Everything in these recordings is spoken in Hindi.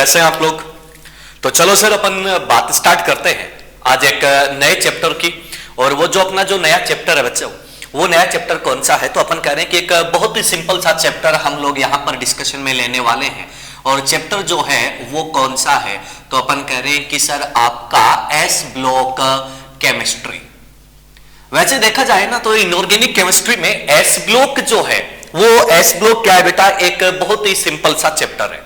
कैसे हैं आप लोग? तो चलो सर अपन बात स्टार्ट करते हैं आज एक नए चैप्टर की। और वो जो अपना जो नया चैप्टर है बच्चों, वो नया चैप्टर कौन सा है? तो अपन कह रहे हैं कि एक बहुत ही सिंपल सा चैप्टर हम लोग यहाँ पर डिस्कशन में लेने वाले हैं। और चैप्टर जो है वो कौन सा है? तो अपन कह रहे हैं कि सर आपका एस ब्लॉक केमिस्ट्री। वैसे देखा जाए ना तो इनऑर्गेनिक केमिस्ट्री में एस ब्लॉक जो है वो एस ब्लॉक क्या है बेटा, एक बहुत ही सिंपल सा चैप्टर है।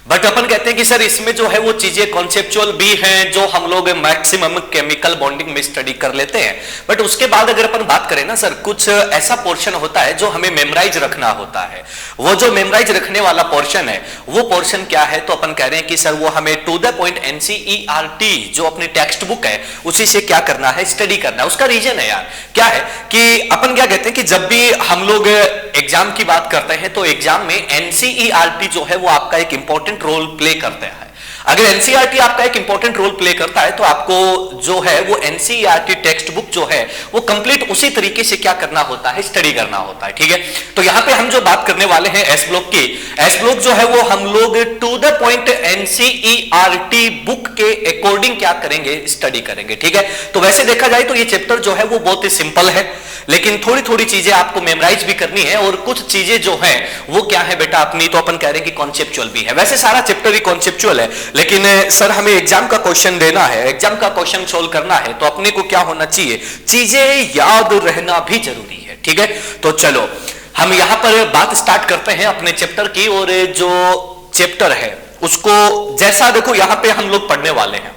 बट अपन कहते हैं कि सर इसमें जो है वो चीजें कॉन्सेप्चुअल भी हैं जो हम लोग मैक्सिमम केमिकल बॉन्डिंग में स्टडी कर लेते हैं। बट उसके बाद अगर अपन बात करें ना सर, कुछ ऐसा पोर्शन होता है जो हमें मेमोराइज रखना होता है। वो जो मेमोराइज रखने वाला पोर्शन है वो पोर्शन क्या है? तो अपन कह रहे हैं कि सर वो हमें टू द पॉइंट एनसीईआरटी जो अपनी टेक्स्ट बुक है उसी से क्या करना है, स्टडी करना है। उसका रीजन है यार क्या है कि अपन क्या कहते हैं कि जब भी हम लोग एग्जाम की बात करते हैं तो एग्जाम में एनसीईआरटी जो है वो आपका एक इंपॉर्टेंट रोल प्ले करता है। अगर एनसीईआरटी आपका एक इंपॉर्टेंट रोल प्ले करता है तो आपको जो है वो एनसीईआरटी टेक्स्ट बुक जो है वो कंप्लीट उसी तरीके से क्या करना होता है, स्टडी करना होता है। ठीक है, तो यहां पे हम जो बात करने वाले हैं एस ब्लॉक की, एस ब्लॉक जो है वो हम लोग to the point NCERT book के अकॉर्डिंग क्या करेंगे, स्टडी करेंगे। ठीक है, तो वैसे देखा जाए तो ये चैप्टर जो है वो बहुत ही सिंपल है, लेकिन थोड़ी थोड़ी चीजें आपको मेमोराइज भी करनी है और कुछ चीजें जो है वो क्या है बेटा अपनी, तो अपन कह रहे हैं कि कॉन्सेप्चुअल भी है। वैसे सारा चैप्टर ही कॉन्सेप्चुअल है, लेकिन सर हमें एग्जाम का क्वेश्चन देना है, एग्जाम का क्वेश्चन सोल्व करना है, तो अपने को क्या होना चाहिए, चीजें याद रहना भी जरूरी है। ठीक है, तो चलो हम यहां पर बात स्टार्ट करते हैं अपने चैप्टर की। और जो चैप्टर है उसको जैसा देखो यहां पे हम लोग पढ़ने वाले हैं,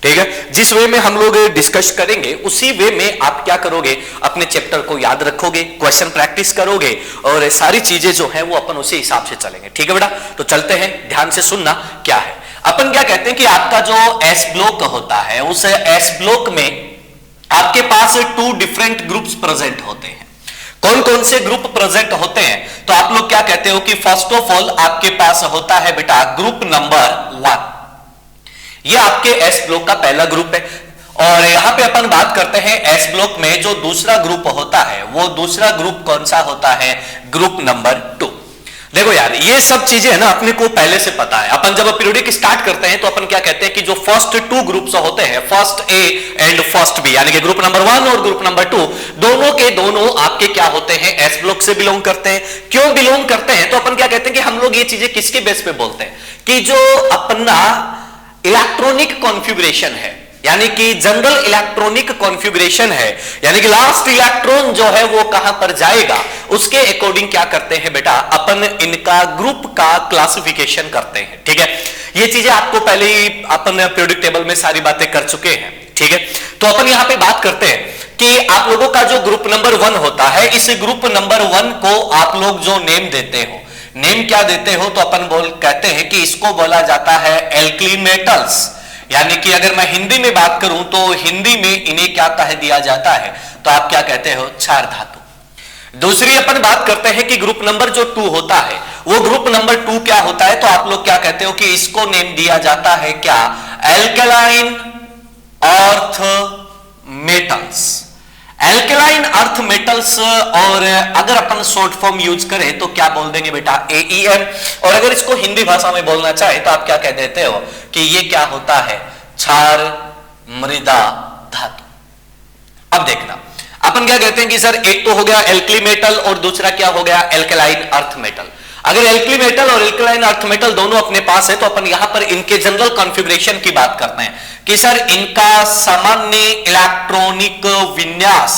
ठीक है, जिस वे में हम लोग डिस्कस करेंगे उसी वे में आप क्या करोगे, अपने चैप्टर को याद रखोगे, क्वेश्चन प्रैक्टिस करोगे और सारी चीजें जो है वो अपन उसी हिसाब से चलेंगे। ठीक है बेटा, तो चलते हैं, ध्यान से सुनना क्या है। अपन क्या कहते हैं कि आपका जो एस ब्लॉक होता है उस एस ब्लॉक में आपके पास टू डिफरेंट ग्रुप्स प्रेजेंट होते हैं। कौन कौन से ग्रुप प्रेजेंट होते हैं? तो आप लोग क्या कहते हो कि फर्स्ट ऑफ ऑल आपके पास होता है बेटा ग्रुप नंबर 1। ये आपके एस ब्लॉक का पहला ग्रुप है। और यहां पे अपन बात करते हैं एस ब्लॉक में जो दूसरा ग्रुप होता है वो दूसरा ग्रुप कौन सा होता है, ग्रुप नंबर 2। देखो यार ये सब चीजें है ना अपने को पहले से पता है। अपन जब पीरियडिक स्टार्ट करते हैं तो अपन क्या कहते हैं कि जो फर्स्ट टू ग्रुप्स होते हैं, first A and first B, यानी कि ग्रुप नंबर 1 और ग्रुप नंबर 2, दोनों के दोनों आपके क्या होते हैं, एस ब्लॉक से बिलोंग करते हैं। क्यों बिलोंग करते हैं? तो अपन क्या कहते हैं कि हम लोग ये चीजें किसके बेस पे बोलते हैं कि जो अपना इलेक्ट्रॉनिक कॉन्फ़िगरेशन है, यानी कि जनरल इलेक्ट्रॉनिक कॉन्फ़िगरेशन है, यानी कि लास्ट इलेक्ट्रॉन जो है वो कहां पर जाएगा उसके अकॉर्डिंग क्या करते हैं बेटा, अपन इनका ग्रुप का क्लासिफिकेशन करते हैं। ठीक है, ये चीजें आपको पहले ही अपन पीरियोडिक टेबल में सारी बातें कर चुके हैं। ठीक है, तो अपन यहां पे बात करते हैं कि आप लोगों का जो ग्रुप नंबर 1 होता है, इस ग्रुप नंबर 1 को आप लोग जो नेम देते हो, नेम क्या देते हो? तो अपन कहते हैं कि इसको बोला जाता है एल्कली मेटल्स, यानी कि अगर मैं हिंदी में बात करूं तो हिंदी में इन्हें क्या कह दिया जाता है, तो आप क्या कहते हो, क्षार धातु। दूसरी अपन बात करते हैं कि ग्रुप नंबर जो 2 होता है वो ग्रुप नंबर 2 क्या होता है? तो आप लोग क्या कहते हो कि इसको नेम दिया जाता है क्या, alkaline earth metals. Alkaline earth metals, और अगर अपन शॉर्ट फॉर्म यूज करें तो क्या बोल देंगे बेटा, AEM। और अगर इसको हिंदी भाषा में बोलना चाहे तो आप क्या कह देते हो कि ये क्या होता है, क्षार मृदा धातु। अब देखना अपन क्या कहते हैं कि सर एक तो हो गया एल्कली मेटल और दूसरा क्या हो गया, एल्कलाइन अर्थ मेटल। अगर एल्कली मेटल और एल्कलाइन अर्थ मेटल दोनों अपने पास है तो अपन यहां पर इनके जनरल कॉन्फ़िगरेशन की बात करते हैं कि सर इनका सामान्य इलेक्ट्रॉनिक विन्यास,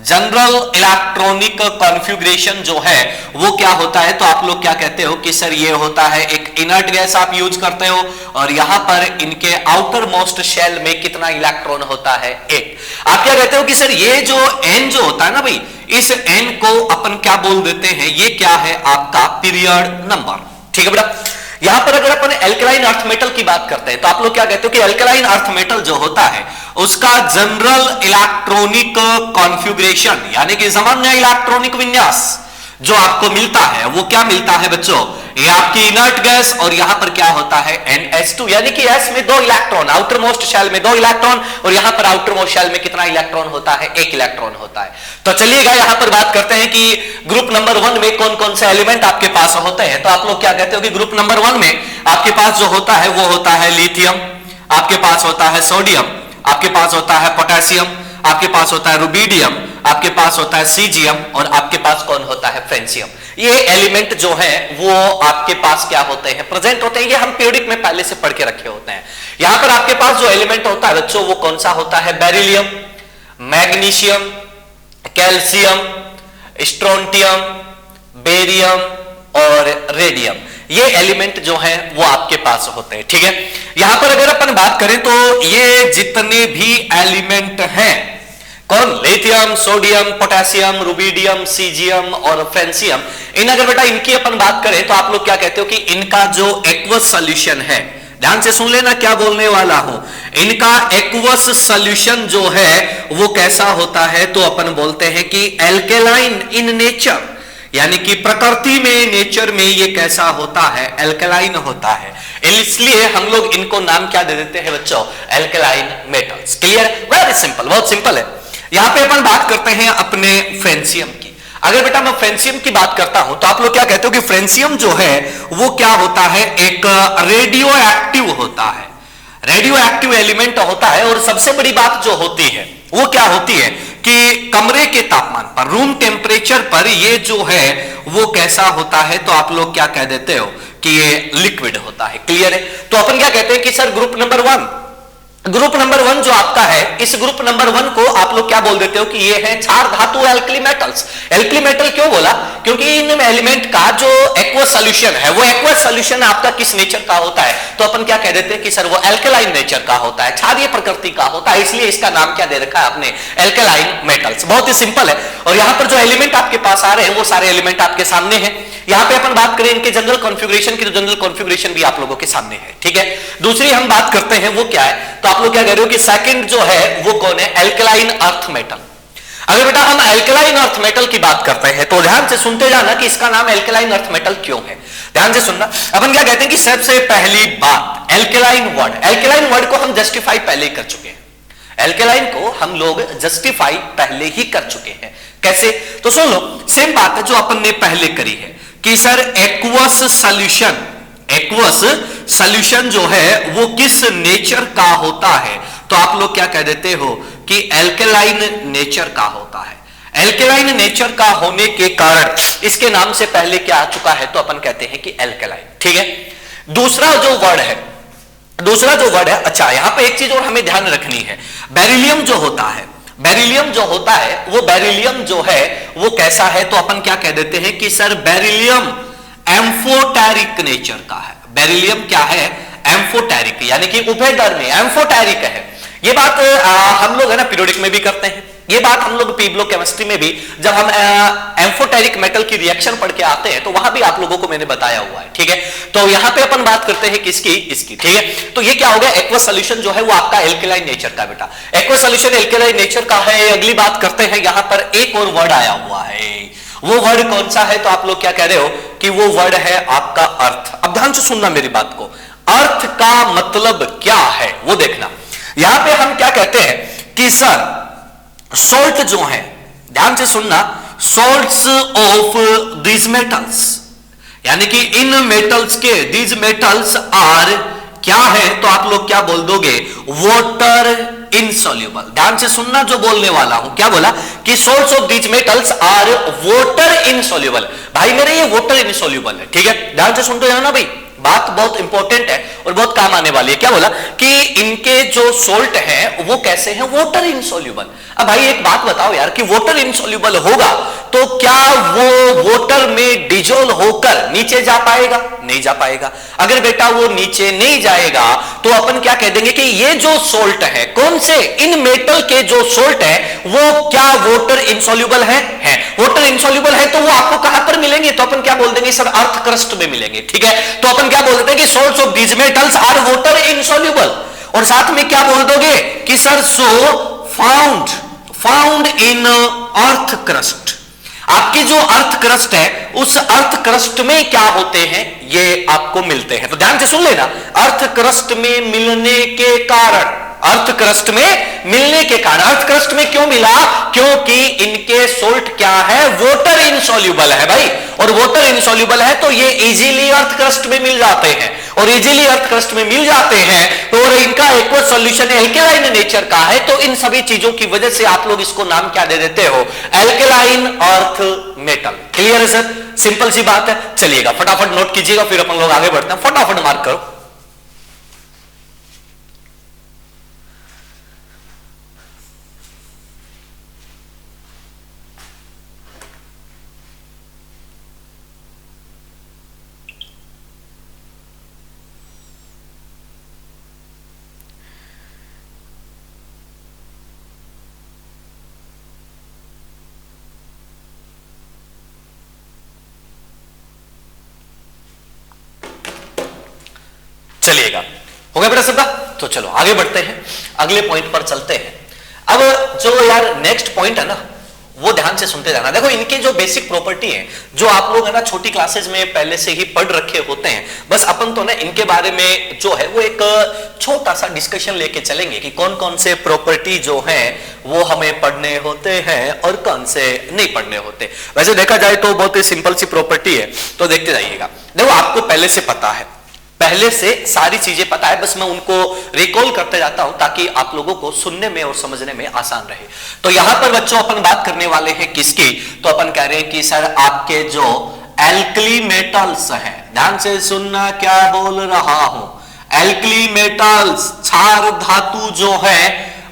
जनरल इलेक्ट्रॉनिक कॉन्फ़िगरेशन जो है वो क्या होता है? तो आप लोग क्या कहते हो कि सर ये होता है एक इनर्ट गैस आप यूज करते हो और यहां पर इनके आउटर मोस्ट शेल में कितना इलेक्ट्रॉन होता है, 1। आप क्या कहते हो कि सर ये जो N जो होता है ना भाई, इस N को अपन क्या बोल देते हैं, ये क्या है आपका पीरियड नंबर। ठीक है बेटा, यहां पर अगर अपन एल्कलाइन अर्थ मेटल की बात करते हैं तो आप लोग क्या कहते हो कि एल्कलाइन अर्थ मेटल जो होता है उसका जनरल इलेक्ट्रॉनिक कॉन्फ़िगरेशन, यानी कि सामान्य इलेक्ट्रॉनिक विन्यास जो आपको मिलता है वो क्या मिलता है बच्चों, ये आपकी इनर्ट गैस, और यहां पर क्या होता है NH2, यानी कि S में 2 इलेक्ट्रॉन, आउटर मोस्ट शेल में 2 इलेक्ट्रॉन, और यहां पर आउटर मोस्ट शेल में कितना इलेक्ट्रॉन होता है, 1 इलेक्ट्रॉन होता है। तो चलिएगा यहां पर बात करते हैं कि ग्रुप नंबर 1 में कौन कौन से एलिमेंट आपके पास होते हैं। तो आप लोग क्या कहते हो कि ग्रुप नंबर 1 में आपके पास जो होता है वो होता है लिथियम, आपके पास होता है सोडियम, आपके पास होता है पोटेशियम, आपके पास होता है रुबीडियम, आपके पास होता है सीजियम, और आपके पास कौन होता है फ्रेंसियम। ये एलिमेंट जो है वो आपके पास क्या होते हैं, प्रेजेंट होते हैं। ये हम पीरियडिक में पहले से पढ़ के रखे होते हैं। यहां पर आपके पास जो एलिमेंट होता है बच्चों वो कौन सा होता है, beryllium, magnesium, calcium, strontium, barium और रेडियम। ये एलिमेंट जो है वो आपके पास होते हैं, ठीक है। यहां पर अगर अपन बात करें तो ये जितने भी एलिमेंट हैं, कौन, lithium, sodium, potassium, rubidium, caesium और फ्रेंसियम, इन अगर बेटा इनकी अपन बात करें तो आप लोग क्या कहते हो कि इनका जो एक्वस सॉल्यूशन है, ध्यान से सुन लेना क्या बोलने वाला हूं, इनका एक्वस सॉल्यूशन जो है वो कैसा होता है, तो अपन बोलते हैं कि एल्केलाइन इन नेचर, यानी कि प्रकृति में, नेचर में ये कैसा होता है, एल्केलाइन होता है। इसलिए हम लोग इनको नाम क्या दे देते हैं बच्चों, alkaline metals. Clear, very simple, बहुत सिंपल है। यहां पे अपन बात करते हैं अपने फ्रेंसियम की। अगर बेटा मैं फ्रेंसियम की बात करता हूं तो आप लोग क्या कहते हो कि फ्रेंसियम जो है वो क्या होता है, एक रेडियो एक्टिव होता है, रेडियो एक्टिव एलिमेंट होता है। और सबसे बड़ी बात जो होती है वो क्या होती है कि कमरे के तापमान पर, रूम टेम्परेचर पर ये जो है वो कैसा होता है, तो आप लोग क्या कह देते हो कि ये लिक्विड होता है। क्लियर है। तो अपन क्या कहते हैं कि सर ग्रुप नंबर 1 जो आपका है, इस ग्रुप नंबर 1 को आप लोग क्या बोल देते हो कि ये है क्षार धातु एल्कली मेटल्स। एल्कली मेटल क्यों बोला, क्योंकि इन एलिमेंट का जो एक्वस सॉल्यूशन है वो एक्वस सॉल्यूशन आपका किस नेचर का होता है, तो अपन क्या कह देते हैं कि सर वो एल्कलाइन नेचर का होता है, क्षारीय प्रकृति का होता है, इसलिए इसका नाम क्या दे रखा है आपने, एल्कलाइन मेटल्स। बहुत ही सिंपल है। और यहां पर जो एलिमेंट आपके पास आ रहे हैं वो सारे एलिमेंट आपके सामने हैं। यहां पे अपन बात करें इनके जनरल कॉन्फ़िगरेशन की, तो जनरल कॉन्फ़िगरेशन भी आप लोगों के सामने है, ठीक है। दूसरी हम बात करते हैं वो क्या है, तो आप लोग क्या कह रहे हो कि सेकंड जो है वो कौन है, एल्कलाइन अर्थ मेटल। अगर बेटा हम एल्कलाइन अर्थ मेटल की बात करते हैं तो ध्यान से सुनते जाना कि इसका नाम एल्कलाइन अर्थ मेटल क्यों है, ध्यान से सुनना। अपन क्या कहते हैं कि सबसे पहली बात, एल्कलाइन वर्ड को हम जस्टिफाई पहले ही कर चुके हैं, एल्कलाइन को हम लोग जस्टिफाई पहले ही कर चुके हैं। कैसे, तो सुन लो, सेम बात है जो अपन ने पहले करी है कि सर एक्वस सॉल्यूशन जो है वो किस नेचर का होता है, तो आप लोग क्या कह देते हो कि एल्कलाइन नेचर का होता है। एल्कलाइन नेचर का होने के कारण इसके नाम से पहले क्या आ चुका है, तो अपन कहते हैं कि एल्कलाइन, ठीक है। दूसरा जो वर्ड है, अच्छा यहां पे एक चीज और हमें ध्यान रखनी है, बेरिलियम जो होता है वो बेरिलियम जो है वो कैसा है, तो अपन क्या कह देते हैं कि सर बेरिलियम एम्फोटेरिक नेचर का है। बेरिलियम क्या है, एम्फोटेरिक, यानी कि उभयधर्मी एम्फोटेरिक है। ये बात हम लोग है ना पीरियोडिक में भी करते हैं, ये बात हम लोग पीब्लो केमिस्ट्री में भी, जब हम एम्फोटेरिक मेटल की रिएक्शन पढ़ के आते हैं तो वहां भी आप लोगों को मैंने बताया हुआ है, ठीक है। तो यहां पे अपन बात करते हैं किसकी, इसकी, ठीक है। तो ये क्या हो गया, एक्वस सॉल्यूशन जो है वो आपका एल्कलाइन नेचर का बेटा, एक्वस सॉल्यूशन एल्कलाइन नेचर का है। अगली बात करते हैं, यहां पर एक और वर्ड आया हुआ है, वो वर्ड कौन सा है, तो आप लोग क्या कह रहे हो कि वो वर्ड है आपका अर्थ। अब ध्यान से सुनना मेरी बात को, अर्थ का मतलब क्या है वो देखना। यहां पे हम क्या कहते हैं कि सर सॉल्ट जो है, ध्यान से सुनना, सॉल्ट्स ऑफ दीज मेटल्स, यानी कि इन मेटल्स के, दीज मेटल्स आर क्या है, तो आप लोग क्या बोल दोगे, वाटर इनसॉल्युबल। ध्यान से सुनना जो बोलने वाला हूं, क्या बोला कि salts of these metals are water insoluble. भाई मेरे ये वाटर इनसॉल्युबल है, ठीक है। ध्यान से सुनते जाना भाई, बात बहुत इंपॉर्टेंट है और बहुत काम आने वाली है। क्या बोला कि इनके जो सोल्ट हैं वो कैसे हैं, वाटर इनसॉल्युबल। अब भाई एक बात बताओ यार कि वाटर इनसॉल्युबल होगा तो क्या वो वाटर में डिजोल्व होकर नीचे जा पाएगा, नहीं जा पाएगा। अगर बेटा वो नीचे नहीं जाएगा तो अपन क्या कह देंगे कि ये जो सोल्ट है, कौन से, इन मेटल के जो सोल्ट है वो क्या वाटर इनसॉल्युबल है, वाटर इनसॉल्युबल है। तो वो आपको कहां पर मिलेंगे, तो अपन क्या बोल देंगे सर, अर्थ क्रस्ट में मिलेंगे, ठीक है। तो अपन क्या बोल देते हैं कि salts of these metals are water insoluble, और साथ में क्या बोल दोगे कि sir so found in earth crust. आपकी जो अर्थ क्रस्ट है उस अर्थ क्रस्ट में क्या होते हैं ये आपको मिलते हैं। तो ध्यान से सुन लेना, अर्थ क्रस्ट में मिलने के कारण, अर्थ क्रस्ट में मिलने के कारण, अर्थ क्रस्ट में क्यों मिला, क्योंकि इनके सोल्ट क्या है, वाटर इनसॉल्युबल है भाई, और वाटर इनसॉल्युबल है तो ये इजीली अर्थ क्रस्ट में मिल जाते हैं, और इजीली अर्थ क्रस्ट में मिल जाते हैं तो और इनका एक्वस सॉल्यूशन एल्केलाइन नेचर का है, तो इन सभी चीजों की वजह से आप लोग इसको नाम क्या दे देते हो, एल्केलाइन अर्थ मेटल। क्लियर है सर, सिंपल सी बात है। चलिएगा फटाफट नोट कीजिएगा, फिर अपन लोग आगे बढ़ते हैं, फटाफट मार्क करो। चलिएगा, हो गया बेटा सबका। तो चलो आगे बढ़ते हैं, अगले पॉइंट पर चलते हैं। अब जो यार नेक्स्ट पॉइंट है ना, वो ध्यान से सुनते जाना। देखो इनके जो बेसिक प्रॉपर्टी है, जो आप लोग है ना छोटी क्लासेस में पहले से ही पढ़ रखे होते हैं, बस अपन तो ना इनके बारे में जो है वो एक छोटा सा डिस्कशन लेके चलेंगे कि कौन कौन से प्रॉपर्टी जो हैं वो हमें पढ़ने होते हैं और कौन से नहीं पढ़ने होते। वैसे देखा जाए तो बहुत ही सिंपल सी प्रॉपर्टी है, तो देखते जाइएगा। देखो आपको पहले से पता है, पहले से सारी चीजें पता है, बस मैं उनको रिकॉल करते जाता हूं ताकि आप लोगों को सुनने में और समझने में आसान रहे। तो यहां पर बच्चों अपन बात करने वाले हैं किसकी, तो अपन कह रहे हैं कि सर आपके जो एल्कली मेटल्स हैं, ध्यान से सुनना क्या बोल रहा हूं, एल्कली मेटल्स, क्षार धातु जो है,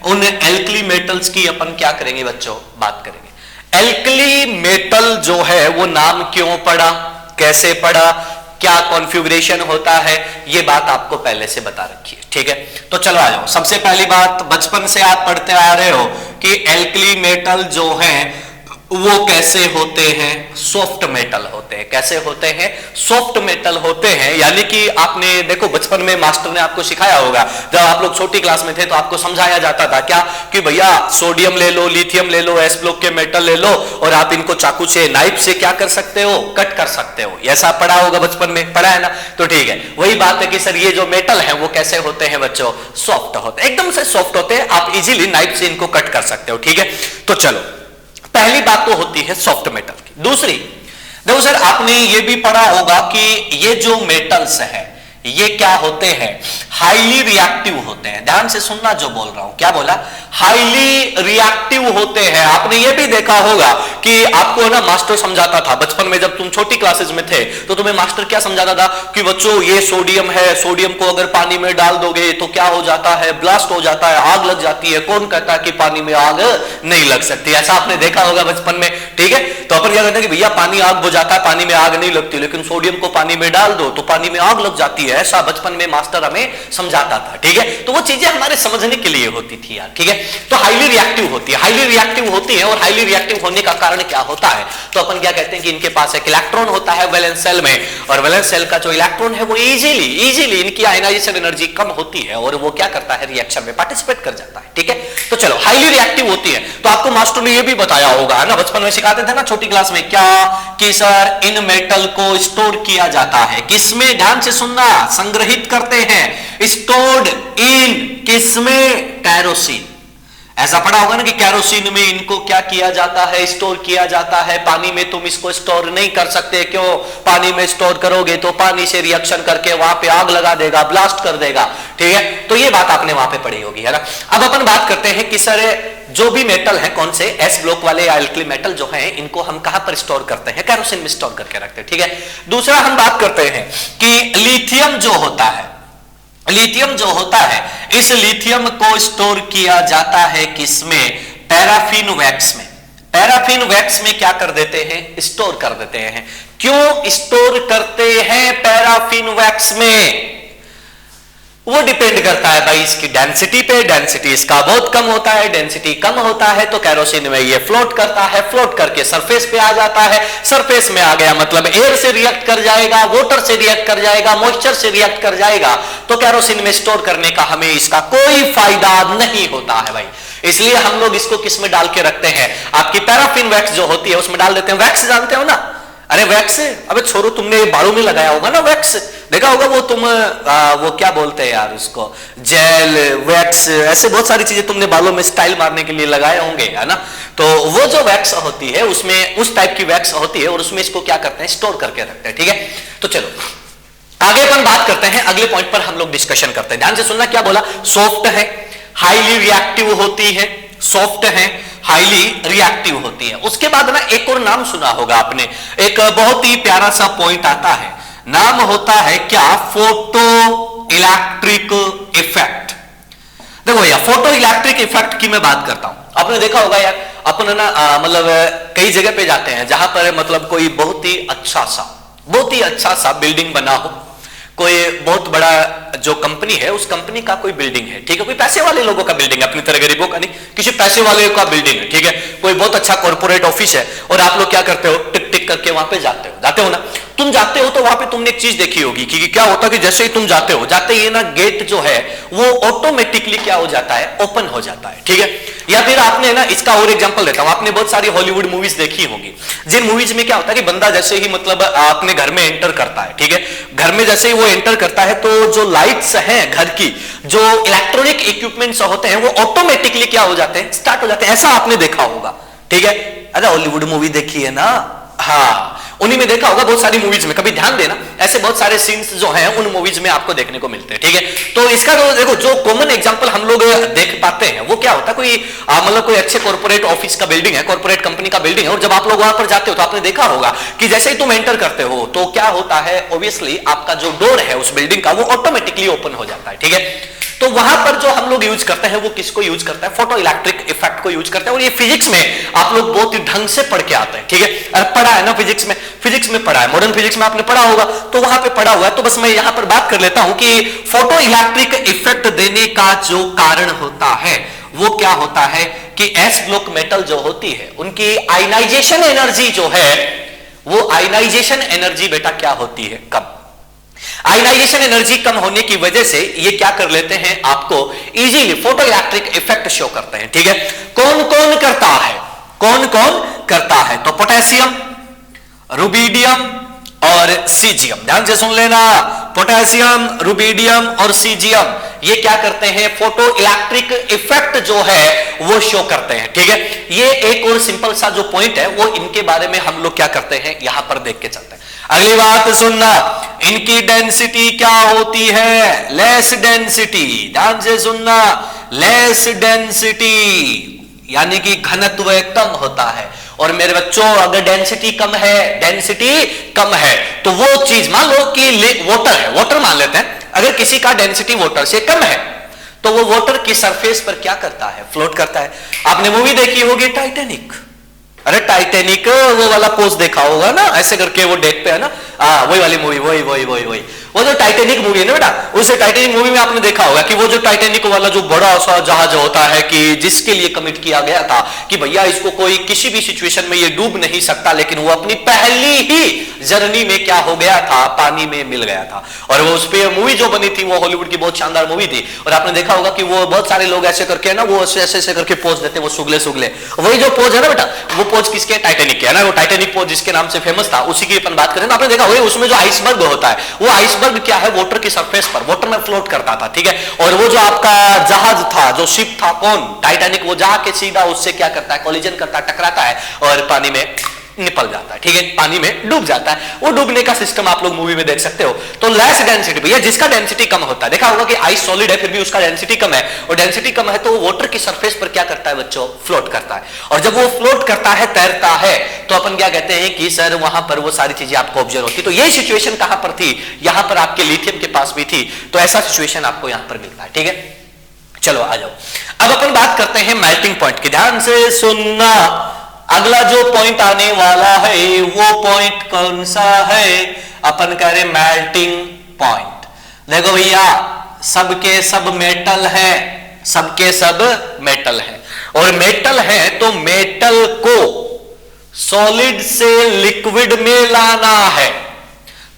उन एल्कली मेटल्स की अपन क्या करेंगे बच्चों, बात करेंगे। एल्कली मेटल जो है वो नाम क्यों पड़ा, कैसे पड़ा, क्या कॉन्फ़िगरेशन होता है, ये बात आपको पहले से बता रखी है, ठीक है। तो चलो आ जाओ, सबसे पहली बात, बचपन से आप पढ़ते आ रहे हो कि एल्कली मेटल जो है वो कैसे होते हैं, सॉफ्ट मेटल होते हैं। कैसे होते हैं, सॉफ्ट मेटल होते हैं। यानी कि आपने देखो बचपन में मास्टर ने आपको सिखाया होगा, जब आप लोग छोटी क्लास में थे तो आपको समझाया जाता था क्या, कि भैया सोडियम ले लो, लिथियम ले लो, एस ब्लॉक के मेटल ले लो, और आप इनको चाकू से, नाइफ से क्या कर सकते हो, कट कर सकते हो। ऐसा पढ़ा होगा बचपन में, पढ़ा है ना। तो ठीक है, वही बात है कि सर ये जो मेटल है वो कैसे होते हैं बच्चों, सॉफ्ट होते हैं, एकदम से सॉफ्ट होते हैं, आप इजीली नाइफ से इनको कट कर सकते हो, ठीक है। तो चलो पहली बात तो होती है सॉफ्ट मेटल की। दूसरी, देखो सर आपने ये भी पढ़ा होगा कि ये जो मेटल्स हैं ये क्या होते हैं, हाईली रिएक्टिव होते हैं। ध्यान से सुनना जो बोल रहा हूं, क्या बोला, हाईली रिएक्टिव होते हैं। आपने ये भी देखा होगा कि आपको ना मास्टर समझाता था बचपन में, जब तुम छोटी क्लासेस में थे तो तुम्हें मास्टर क्या समझाता था कि बच्चों ये सोडियम है, सोडियम को अगर पानी में डाल दोगे तो क्या हो जाता है, ब्लास्ट हो जाता है, आग लग जाती है। कौन कहता है कि पानी में आग नहीं लग सकती, ऐसा आपने देखा होगा बचपन में, ठीक है। तो अपन क्या कहते हैं कि भैया पानी आग बुझाता है, पानी में आग नहीं लगती, लेकिन सोडियम को पानी में डाल दो तो पानी में आग लग जाती है, ऐसा बचपन में मास्टर हमें समझाता था, ठीक है। तो वो चीजें हमारे समझने के लिए होती थी यार, ठीक है। तो हाईली रिएक्टिव होती है, हाईली रिएक्टिव होती है, और हाईली रिएक्टिव होने का कारण क्या होता है, तो अपन क्या कहते हैं कि इनके पास एक इलेक्ट्रॉन होता है वैलेंस सेल में, और वैलेंस सेल का जो इलेक्ट्रॉन है वो इजीली इनकी आयनाइजेशन एनर्जी कम होती है और वो क्या करता है, रिएक्शन में पार्टिसिपेट कर जाता है, ठीक है। तो चलो हाईली रिएक्टिव होती है। तो आपको मास्टर ने ये भी बताया होगा ना, बचपन में सिखाते थे ना छोटी क्लास में, क्या कि सर इन मेटल को स्टोर किया जाता है किसमें, ध्यान से सुनना, संग्रहित करते हैं, स्टोर्ड इन किसमें, कैरोसिन। ऐसा पढ़ा होगा ना कि कैरोसिन में इनको क्या किया जाता है, स्टोर किया जाता है। पानी में तुम इसको स्टोर नहीं कर सकते, क्यों, पानी में स्टोर करोगे तो पानी से रिएक्शन करके वहां पे आग लगा देगा, ब्लास्ट कर देगा, ठीक है। तो ये बात आपने वहां पे पढ़ी होगी, है ना। अब अपन बात करते हैं कि सर जो भी मेटल है, कौन से, एस ब्लॉक वाले या एल्कली मेटल जो है, इनको हम कहां पर स्टोर करते हैं, कैरोसिन में स्टोर करके रखते हैं, ठीक है। दूसरा हम बात करते हैं कि लिथियम जो होता है, लिथियम जो होता है, इस लिथियम को स्टोर किया जाता है किसमें, पैराफिन वैक्स में। पैराफिन वैक्स में क्या कर देते हैं, स्टोर कर देते हैं। क्यों स्टोर करते हैं पैराफिन वैक्स में, वो डिपेंड करता है भाई इसकी डेंसिटी पे। डेंसिटी इसका बहुत कम होता है, डेंसिटी कम होता है तो केरोसिन में ये फ्लोट करता है, फ्लोट करके सरफेस पे आ जाता है। सरफेस में आ गया मतलब एयर से रिएक्ट कर जाएगा, वाटर से रिएक्ट कर जाएगा, मॉइस्चर से रिएक्ट कर जाएगा, तो केरोसिन में स्टोर करने का हमें इसका कोई फायदा नहीं होता है भाई। इसलिए हम लोग इसको किस में डाल के रखते हैं, आपकी पैराफिन वैक्स जो होती है उसमें डाल देते हैं। वैक्स जानते हो ना, अरे वैक्स, अबे छोरो तुमने बालों में लगाया होगा ना वैक्स, देखा होगा वो तुम वो क्या बोलते हैं यार उसको, जेल, वैक्स, ऐसे बहुत सारी चीजें तुमने बालों में स्टाइल मारने के लिए लगाए होंगे, है ना। तो वो जो वैक्स होती है उसमें उस टाइप की वैक्स होती है और उसमें इसको क्या करते हैं, स्टोर करके रखते हैं। ठीक है, तो चलो आगे अपन बात करते हैं, अगले पॉइंट पर हम लोग डिस्कशन करते हैं। ध्यान से सुनना, क्या बोला, सॉफ्ट है, हाईली रिएक्टिव होती है, सॉफ्ट है, हाईली रिएक्टिव होती है। उसके बाद ना एक और नाम सुना होगा आपने, एक बहुत ही प्यारा सा पॉइंट आता है, नाम होता है क्या, फोटो इलेक्ट्रिक इफेक्ट। देखो यार, फोटो इलेक्ट्रिक इफेक्ट की मैं बात करता हूं। आपने देखा होगा यार, अपन ना मतलब कई जगह पे जाते हैं जहां पर मतलब कोई बहुत ही अच्छा सा बिल्डिंग बना हो, कोई बहुत बड़ा जो कंपनी है उस कंपनी का कोई बिल्डिंग है, ठीक है, कोई पैसे वाले लोगों का बिल्डिंग है, अपनी तरह गरीबों का नहीं, किसी पैसे वाले का बिल्डिंग है, ठीक है, कोई बहुत अच्छा कॉर्पोरेट ऑफिस है और आप लोग क्या करते हो, टिक टिक करके वहां पे जाते हो ना। तुम जाते हो तो वहां पे तुमने एक चीज देखी होगी कि क्या होता है कि जैसे ही तुम जाते ही ना गेट जो है वो ऑटोमेटिकली क्या हो जाता है, ओपन हो जाता है। ठीक है, या फिर आपने ना, इसका और एग्जांपल देता हूं, आपने बहुत सारी हॉलीवुड मूवीज देखी होंगी, जिन मूवीज में क्या होता है कि बंदा जैसे ही मतलब अपने घर में एंटर करता है, ठीक है, घर में जैसे ही वो एंटर करता है तो जो लाइट्स हैं घर की, जो इलेक्ट्रॉनिक इक्विपमेंट्स होते हैं वो ऑटोमेटिकली क्या हो जाते हैं, स्टार्ट हो जाते हैं। ऐसा आपने देखा होगा, ठीक है, अरे हॉलीवुड मूवी देखी है ना, हाँ, उन्हीं में देखा होगा, बहुत सारी मूवीज में, कभी ध्यान देना, ऐसे बहुत सारे सीन्स जो हैं उन मूवीज में आपको देखने को मिलते हैं। ठीक है, तो इसका तो देखो जो कॉमन एग्जांपल हम लोग देख पाते हैं वो क्या होता है, कोई मतलब कोई अच्छे कॉर्पोरेट ऑफिस का बिल्डिंग है, कॉर्पोरेट कंपनी का बिल्डिंग है, और जब आप लोग वहां पर जाते हो तो आपने देखा होगा कि जैसे ही तुम एंटर करते हो तो क्या होता है, ऑब्वियसली आपका जो डोर है उस बिल्डिंग का वो ऑटोमेटिकली ओपन हो जाता है। ठीक है, तो वहां पर जो हम लोग यूज करते हैं वो किसको यूज करता है, फोटो इलेक्ट्रिक इफेक्ट को यूज करते हैं। और ये फिजिक्स में आप लोग बहुत ही ढंग से पढ़ के आते हैं। ठीक है, अरे पढ़ा है ना फिजिक्स में पढ़ा है, मॉडर्न फिजिक्स में आपने पढ़ा होगा, तो वहां पे पढ़ा हुआ है। तो बस मैं यहां पर बात कर लेता हूं कि फोटो इलेक्ट्रिक इफेक्ट देने का जो कारण होता है वो क्या होता है कि एस ब्लॉक मेटल जो होती है उनकी आयनाइजेशन एनर्जी जो है, वो आयनाइजेशन एनर्जी बेटा क्या होती है, कम। आयनाइजेशन एनर्जी कम होने की वजह से ये क्या कर लेते हैं, आपको easily photo electric effect show करते हैं। ठीक है, कौन कौन करता है, तो पोटेशियम, रुबिडियम और सीजियम, ध्यान से सुन लेना, पोटेशियम, रुबिडियम और सीजियम ये क्या करते हैं, फोटो इलेक्ट्रिक इफेक्ट जो है वो शो करते हैं। ठीक है, ये एक और सिंपल सा जो पॉइंट है वो इनके बारे में हम लोग क्या करते हैं, यहां पर देख के चलते हैं। अगली बात सुनना, इनकी डेंसिटी क्या होती है, लेस डेंसिटी, ध्यान से सुनना, लेस डेंसिटी यानी कि घनत्व कम होता है। और मेरे बच्चों अगर डेंसिटी कम है तो वो चीज, मान लो कि वाटर है, वाटर मान लेते हैं, अगर किसी का डेंसिटी वाटर से कम है तो वो वाटर की सरफेस पर क्या करता है, फ्लोट करता है। आपने मूवी देखी होगी टाइटैनिक, अरे टाइटैनिक वो वाला पोज देखा होगा ना, ऐसे करके वो डेक पे है ना, वही वाली मूवी, वही वो जो टाइटैनिक मूवी है ना बेटा, उस टाइटैनिक मूवी में आपने देखा होगा कि वो जो टाइटैनिक वाला जो बड़ा सा जहाज होता है कि जिसके लिए कमिट किया गया था कि भैया इसको कोई किसी भी सिचुएशन में ये डूब नहीं सकता, लेकिन वो अपनी पहली ही जर्नी में क्या हो गया था, पानी में मिल गया था। और वो उस पर मूवी जो बनी थी वो हॉलीवुड की बहुत शानदार मूवी थी। और आपने देखा होगा कि वो बहुत सारे लोग ऐसे करके ना, वो ऐसे करके पोज देते, वो सुगले वही जो पोज है ना बेटा, वो पोज किसके, टाइटैनिक के है ना, वो टाइटैनिक पोज जिसके नाम से फेमस था उसी की अपन बात करें। आपने देखा होगा उसमें जो आइसबर्ग होता है, वो आइसबर्ग क्या है, वाटर की सरफेस पर वाटर में फ्लोट करता था। ठीक है, और वो जो आपका जहाज था, जो शिप था, कौन, टाइटैनिक, वो जाके सीधा उससे क्या करता है, कोलिजन करता है, टकराता है और पानी में निपल जाता है। ठीक है, पानी में डूब जाता है। वो डूबने का सिस्टम आप लोग मूवी में देख सकते हो। तो लेस डेंसिटी, भैया जिसका डेंसिटी कम होता है, देखा होगा कि आइस सॉलिड है फिर भी उसका डेंसिटी कम है, और डेंसिटी कम है तो वाटर की सरफेस पर क्या करता है बच्चों, फ्लोट करता है। और जब वो फ्लोट करता है, तैरता है, तो अपन क्या कहते हैं कि सर वहां पर वो सारी चीजें आपको ऑब्जर्व होती। तो ये सिचुएशन कहां पर थी, यहां पर आपके लिथियम के पास भी थी, तो ऐसा सिचुएशन आपको यहां पर मिलता है। ठीक है, चलो आ जाओ, अब अपन बात करते हैं मेल्टिंग पॉइंट की, ध्यान से सुनना। अगला जो पॉइंट आने वाला है वो पॉइंट कौन सा है, अपन कह रहे मेल्टिंग पॉइंट। देखो भैया सबके सब मेटल है, सबके सब मेटल है, और मेटल है तो मेटल को सॉलिड से लिक्विड में लाना है।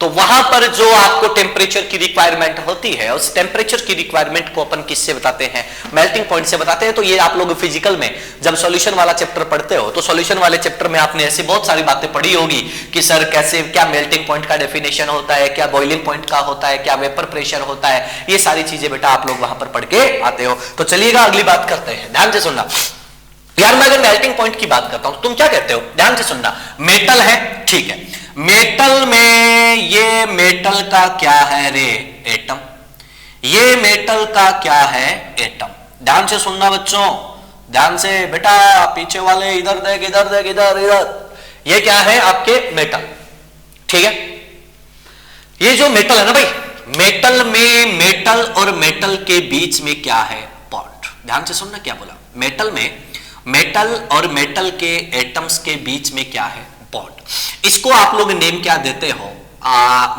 तो वहां पर जो आपको टेम्परेचर की रिक्वायरमेंट होती है, उस टेम्परेचर की रिक्वायरमेंट को अपन किससे बताते हैं? मेल्टिंग पॉइंट से बताते हैं। तो ये आप लोग फिजिकल में जब सॉल्यूशन वाला चैप्टर पढ़ते हो तो सॉल्यूशन वाले चैप्टर में आपने ऐसी बहुत सारी बातें पढ़ी होगी कि सर कैसे, क्या मेल्टिंग पॉइंट का डेफिनेशन होता है, क्या बॉइलिंग पॉइंट का होता है, क्या वेपर प्रेशर होता है, ये सारी चीजें बेटा आप लोग वहां पर पढ़ के आते हो। तो चलिएगा अगली बात करते हैं, ध्यान से सुनना यार। मैं अगर मेल्टिंग पॉइंट की बात करता हूं तुम क्या कहते हो? ध्यान से सुनना। मेटल है, ठीक है, मेटल में ये मेटल का क्या है रे? एटम। ये मेटल का क्या है? एटम। ध्यान से सुनना बच्चों, ध्यान से बेटा, पीछे वाले इधर देख, इधर देख, इधर इधर। ये क्या है? आपके मेटल, ठीक है। ये जो मेटल है ना भाई, मेटल में मेटल और मेटल के बीच में क्या है? बॉन्ड। ध्यान से सुनना क्या बोला, मेटल में मेटल और मेटल के एटम्स के बीच में क्या है? बॉन्ड। इसको आप लोग नेम क्या देते हो?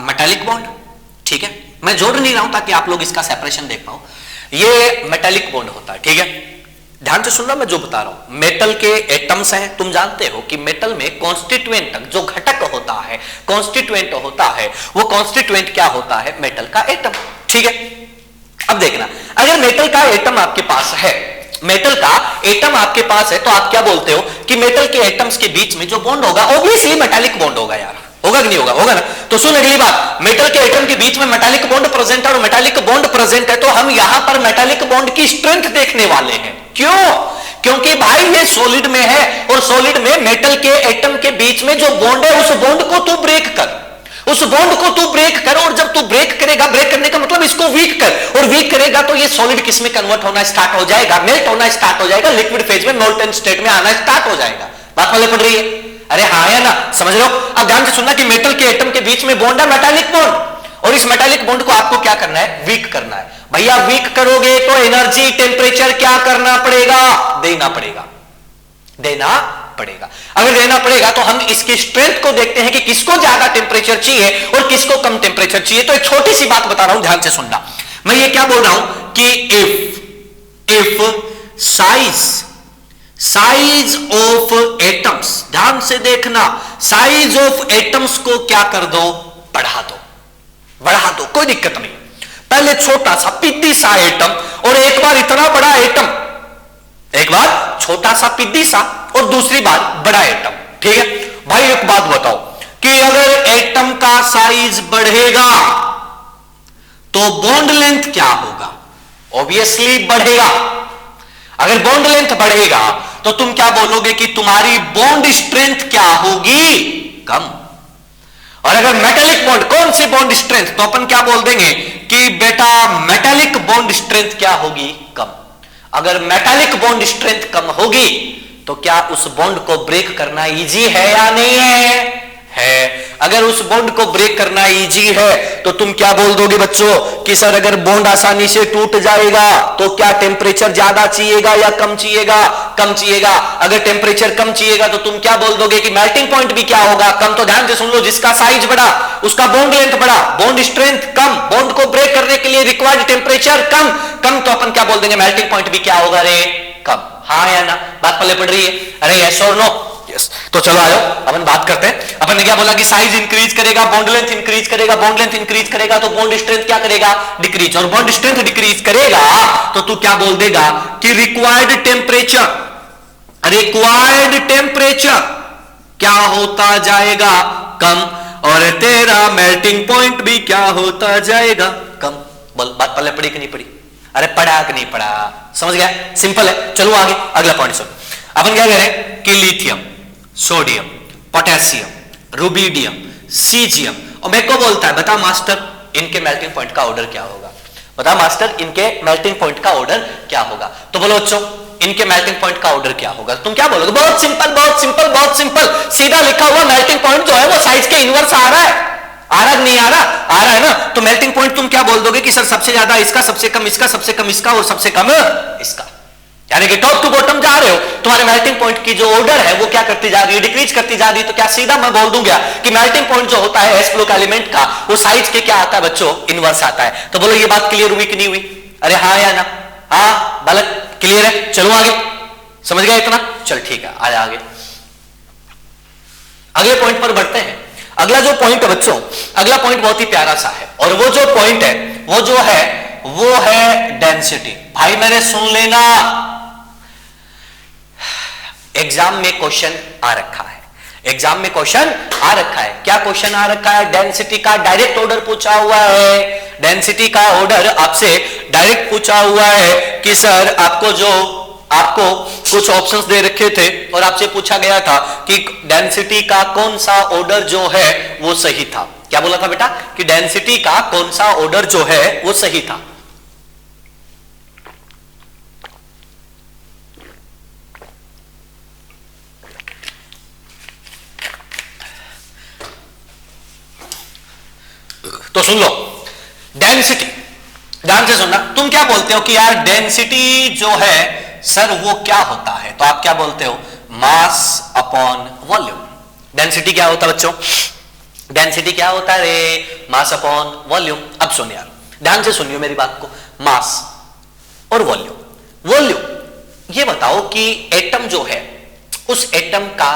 मेटालिक बॉन्ड, ठीक है। मैं जोड़ नहीं रहा हूं ताकि आप लोग इसका सेपरेशन देख पाओ। ये मेटालिक बॉन्ड होता है, ठीक है। ध्यान से सुनना मैं जो बता रहा हूं, मेटल के एटम्स हैं, तुम जानते हो कि मेटल में कॉन्स्टिट्यूएंट जो घटक होता है, कॉन्स्टिट्यूएंट होता है, वो कॉन्स्टिट्यूएंट क्या होता है? मेटल का एटम, ठीक है। अब देखना, अगर मेटल का एटम आपके पास है, मेटल का एटम आपके पास है, तो आप क्या बोलते हो कि मेटल के एटम्स के बीच में जो बॉन्ड होगा ऑब्वियसली मेटालिक बॉन्ड होगा यार, होगा कि नहीं होगा? होगा ना। तो सुन अगली बात, मेटल के एटम के बीच में मेटालिक बॉन्ड प्रेजेंट है और मेटालिक बॉन्ड प्रेजेंट है, तो हम यहां पर मेटालिक बॉन्ड की स्ट्रेंथ देखने वाले हैं। क्यों? क्योंकि भाई ये सॉलिड में है और सॉलिड में मेटल के एटम के बीच में जो बॉन्ड है, उस बॉन्ड को तू ब्रेक कर, उस बॉन्ड को तू ब्रेक कर, और जब तू ब्रेक करेगा, ब्रेक करने का मतलब इसको वीक कर, और वीक करेगा तो ये सॉलिड किस में कन्वर्ट होना स्टार्ट हो जाएगा? मेल्ट होना स्टार्ट हो जाएगा, लिक्विड फेज में मोल्टन स्टेट में आना स्टार्ट हो जाएगा। बात वाले पड़ रही है? अरे हाँ या ना, समझ लो। अब ध्यान से सुनना कि मेटल के एटम के बीच में बॉन्ड है मेटालिक बॉन्ड, और इस मेटालिक बॉन्ड को आपको क्या करना है? वीक करना है। भैया वीक करोगे तो एनर्जी, टेम्परेचर क्या करना पड़ेगा? देना पड़ेगा, देना पड़ेगा। अगर देना पड़ेगा तो हम इसकी स्ट्रेंथ को देखते हैं कि किसको ज्यादा टेम्परेचर चाहिए और किसको कम टेम्परेचर चाहिए। तो एक छोटी सी बात बता रहा हूं, ध्यान से सुनना। मैं ये क्या बोल रहा हूं कि इफ साइज ऑफ एटम्स, ध्यान से देखना, साइज ऑफ एटम्स को क्या कर दो? बढ़ा दो, बढ़ा दो, कोई दिक्कत नहीं। पहले छोटा सा पिद्दी सा एटम और एक बार इतना बड़ा एटम, एक बार छोटा सा पिद्दी सा और दूसरी बार बड़ा एटम, ठीक है। भाई एक बात बताओ कि अगर एटम का साइज बढ़ेगा तो बॉन्ड लेंथ क्या होगा? ऑब्वियसली बढ़ेगा। अगर बॉन्ड लेंथ बढ़ेगा तो तुम क्या बोलोगे कि तुम्हारी बॉन्ड स्ट्रेंथ क्या होगी? कम। और अगर मेटालिक बॉन्ड, कौन सी बॉन्ड स्ट्रेंथ? तो अपन क्या बोल देंगे कि बेटा मेटालिक बॉन्ड स्ट्रेंथ क्या होगी? कम। अगर मेटालिक बॉन्ड स्ट्रेंथ कम होगी तो क्या उस बॉन्ड को ब्रेक करना इजी है या नहीं है? है। अगर उस बॉन्ड को ब्रेक करना इजी है तो तुम क्या बोल दोगे बच्चों कि सर अगर बॉन्ड आसानी से टूट जाएगा तो क्या टेम्परेचर ज्यादा चाहिएगा या कम चाहिएगा? कम चाहिएगा। अगर टेम्परेचर कम चाहिएगा तो तुम क्या बोल दोगे कि मेल्टिंग पॉइंट भी क्या होगा? कम। तो ध्यान से सुन लो, जिसका साइज बढ़ा उसका बॉन्ड लेंथ बढ़ा, बॉन्ड स्ट्रेंथ कम, बॉन्ड को ब्रेक करने के लिए रिक्वायर्ड टेम्परेचर कम, कम, तो अपन क्या बोल देंगे? मेल्टिंग पॉइंट भी क्या होगा रे? कम। हाँ या ना? बात पल्ले पड़ रही है? अरे यस और नो? यस। तो चलो आओ अपन बात करते हैं। अपन ने क्या बोला कि साइज इंक्रीज करेगा, बॉन्ड लेंथ इंक्रीज करेगा, बॉन्ड लेंथ इंक्रीज करेगा तो बॉन्ड स्ट्रेंथ क्या करेगा? डिक्रीज। और बॉन्ड स्ट्रेंथ डिक्रीज करेगा तो तू क्या बोल देगा कि रिक्वायर्ड टेम्परेचर क्या होता जाएगा? कम। और तेरा मेल्टिंग पॉइंट भी क्या होता जाएगा? कम। बोल, बात पल्ले पड़ी कि नहीं पड़ी? अरे पढ़ा कि नहीं पढ़ा? समझ गया? सिंपल है। चलो आगे अगला पॉइंट सुन। अपन क्या कह रहे हैं कि lithium, sodium, potassium, rubidium, caesium, और मेरे को बोलता है बता मास्टर इनके मेल्टिंग पॉइंट का ऑर्डर क्या होगा? बता मास्टर इनके मेल्टिंग पॉइंट का ऑर्डर क्या होगा? तो बोलो बच्चों इनके मेल्टिंग पॉइंट का ऑर्डर क्या होगा? तुम क्या बोलोगे? बहुत सिंपल, बहुत सिंपल, बहुत सिंपल, सीधा लिखा हुआ मेल्टिंग पॉइंट जो है वो साइज के इनवर्स आ रहा है। आ रहा नहीं आ रहा? आ रहा है ना? तो मेल्टिंग पॉइंट तुम क्या बोल दोगे कि सर सबसे ज्यादा इसका, सबसे कम इसका, सबसे कम इसका और सबसे कम इसका। यानी कि टॉप टू बॉटम जा रहे हो, तुम्हारे मेल्टिंग पॉइंट की जो ऑर्डर है वो क्या करती जा रही है, डिक्रीज करती जा रही है। तो क्या सीधा मैं बोल दूंगा कि मेल्टिंग पॉइंट जो होता है एस फ्लो का एलिमेंट का, वो साइज के क्या आता है बच्चों, इनवर्स आता है। तो बोलो ये बात क्लियर हुई कि नहीं हुई? अरे हाँ या ना? हाँ बालक क्लियर है? चलो आगे, समझ गए इतना? चल ठीक है, आया आगे, अगले पॉइंट पर बढ़ते हैं। अगला जो पॉइंट है बच्चों, अगला पॉइंट बहुत ही प्यारा सा है, और वो जो पॉइंट है वो है डेंसिटी। भाई मेरे सुन लेना, एग्जाम में क्वेश्चन आ रखा है, एग्जाम में क्वेश्चन आ रखा है। क्या क्वेश्चन आ रखा है? डेंसिटी का डायरेक्ट ऑर्डर पूछा हुआ है। डेंसिटी का ऑर्डर आपसे डायरेक्ट पूछा हुआ है कि सर आपको कुछ ऑप्शंस दे रखे थे और आपसे पूछा गया था कि डेंसिटी का कौन सा ऑर्डर जो है वो सही था। क्या बोला था बेटा? कि डेंसिटी का कौन सा ऑर्डर जो है वो सही था। तो सुन लो, डेंसिटी ध्यान से सुनना। तुम क्या बोलते हो कि यार डेंसिटी जो है सर वो क्या होता है? तो आप क्या बोलते हो? Mass upon volume. डेंसिटी क्या होता है बच्चों? डेंसिटी क्या होता है रे? Mass upon volume. अब सुन यार, ध्यान से सुनियो मेरी बात को। मास और वॉल्यूम, ये बताओ कि एटम जो है उस एटम का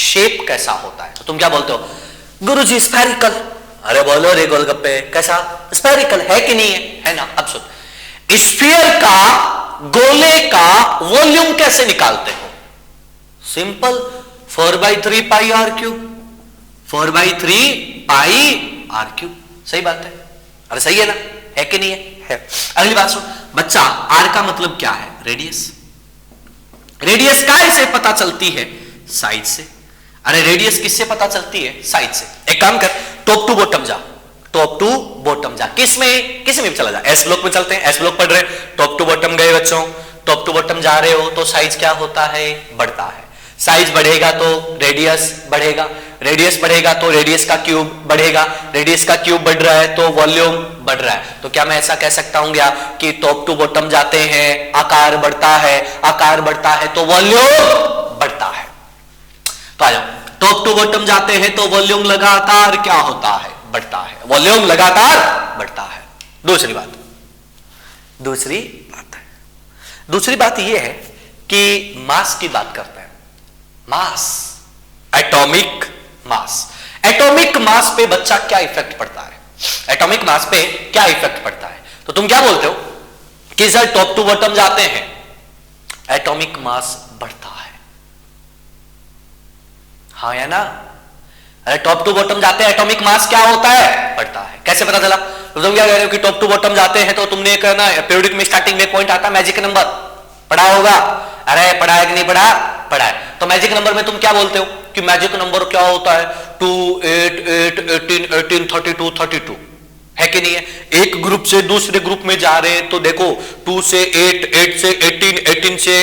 शेप कैसा होता है? तो तुम क्या बोलते हो? गुरुजी स्फेरिकल। अरे बोलो रे गोलगप्पे, कैसा? स्फेरिकल है कि नहीं है ना? अब सुन, स्फीयर का, गोले का वॉल्यूम कैसे निकालते हो? Simple, 4/3 pi r cube, 4/3 pi r cube. सही बात है, अरे सही है ना? है कि नहीं है? अगली बात सुन बच्चा, आर का मतलब क्या है? रेडियस। रेडियस काय से पता चलती है? साइज से। अरे रेडियस किससे पता चलती है? साइज से। एक काम कर, टॉप टू बॉटम जा, टॉप टू बॉटम जा। किस में भी चला जा। एस ब्लॉक में चलते हैं, एस ब्लॉक पढ़ रहे, टॉप टू बॉटम गए बच्चों, टॉप टू बॉटम जा रहे हो तो साइज क्या होता है? बढ़ता है। साइज बढ़ेगा तो रेडियस बढ़ेगा, रेडियस बढ़ेगा तो रेडियस का क्यूब बढ़ेगा, रेडियस का क्यूब बढ़ रहा है तो वॉल्यूम बढ़ रहा है। तो क्या मैं ऐसा कह सकता हूं क्या कि टॉप टू बॉटम जाते हैं, आकार बढ़ता है, आकार बढ़ता है तो वॉल्यूम बढ़ता है। तो आ जाओ, टॉप टू बॉटम जाते हैं तो वॉल्यूम लगातार क्या होता है? बढ़ता है। वॉल्यूम लगातार बढ़ता है। दूसरी बात यह है कि मास की बात करते हैं। मास, एटॉमिक मास। एटॉमिक मास पे बच्चा क्या इफेक्ट पड़ता है? एटॉमिक मास पे क्या इफेक्ट पड़ता है? तो तुम क्या बोलते हो कि सर टॉप टू बॉटम जाते हैं, एटॉमिक मास बढ़ता है। हाँ या ना? अरे टॉप टू बॉटम जाते हैं, एटॉमिक मास क्या होता है? बढ़ता है। कैसे पता चला? तो तुम क्या कह रहे हो कि टॉप टू बॉटम जाते हैं तो तुमने कहना पीरियोडिक में स्टार्टिंग में पॉइंट आता है मैजिक नंबर, पढ़ा होगा। अरे पढ़ा है कि नहीं पढ़ा? पढ़ा है। तो मैजिक नंबर में तुम क्या बोलते हो कि मैजिक नंबर क्या होता है? 2 8 8 18 18 32 32 है कि नहीं है? एक ग्रुप से दूसरे ग्रुप में जा रहे हैं तो देखो 2 से 8, 8 से 18, 18 से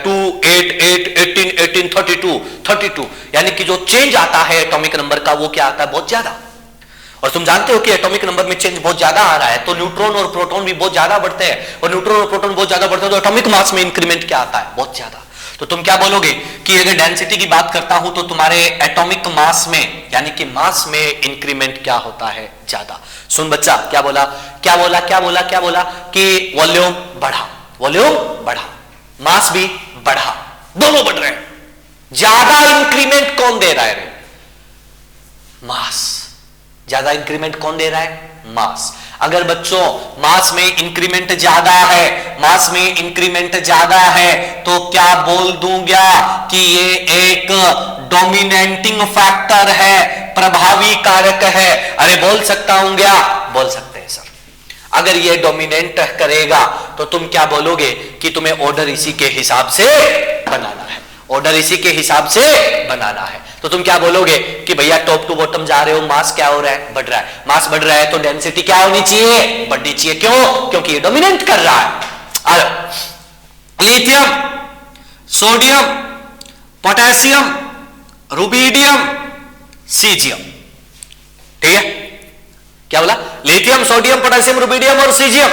2, 8 8 18 18 32 32, यानी कि जो चेंज आता है एटॉमिक नंबर का वो क्या आता है? बहुत ज्यादा। और तुम जानते हो कि एटॉमिक नंबर में चेंज बहुत ज्यादा आ रहा है तो न्यूट्रॉन और प्रोटॉन भी बहुत ज्यादा बढ़ते हैं, और न्यूट्रॉन और प्रोटॉन बहुत ज्यादा बढ़ते हैं तो एटॉमिक मास में इंक्रीमेंट क्या आता है? बहुत ज्यादा। तो तुम क्या बोलोगे कि अगर डेंसिटी की बात करता हूं तो तुम्हारे एटॉमिक मास में यानी कि मास में इंक्रीमेंट क्या होता है? ज्यादा। सुन बच्चा, क्या बोला कि वॉल्यूम बढ़ा, वॉल्यूम बढ़ा, मास भी बढ़ा, दोनों बढ़ रहे हैं। ज्यादा इंक्रीमेंट कौन दे रहा है? मास। ज्यादा इंक्रीमेंट कौन दे रहा है? मास। अगर बच्चों मास में इंक्रीमेंट ज्यादा है, मास में इंक्रीमेंट ज्यादा है तो क्या बोल दूंगा कि ये एक डोमिनेटिंग फैक्टर है, प्रभावी कारक है? अरे बोल सकता हूं क्या? बोल सकते हैं सर। अगर ये डोमिनेट करेगा तो तुम क्या बोलोगे कि तुम्हें ऑर्डर इसी के हिसाब से बनाना है, ऑर्डर इसी के हिसाब से बनाना है। तो तुम क्या बोलोगे कि भैया टॉप टू बॉटम जा रहे हो, मास क्या हो रहा है? बढ़ रहा है। मास बढ़ रहा है तो डेंसिटी क्या होनी चाहिए? बढ़नी चाहिए। क्यों? क्योंकि ये डोमिनेट कर रहा है। Lithium, sodium, potassium, rubidium, caesium. ठीक है? क्या बोला? लिथियम, सोडियम, पोटेशियम, रुबिडियम और सीजियम।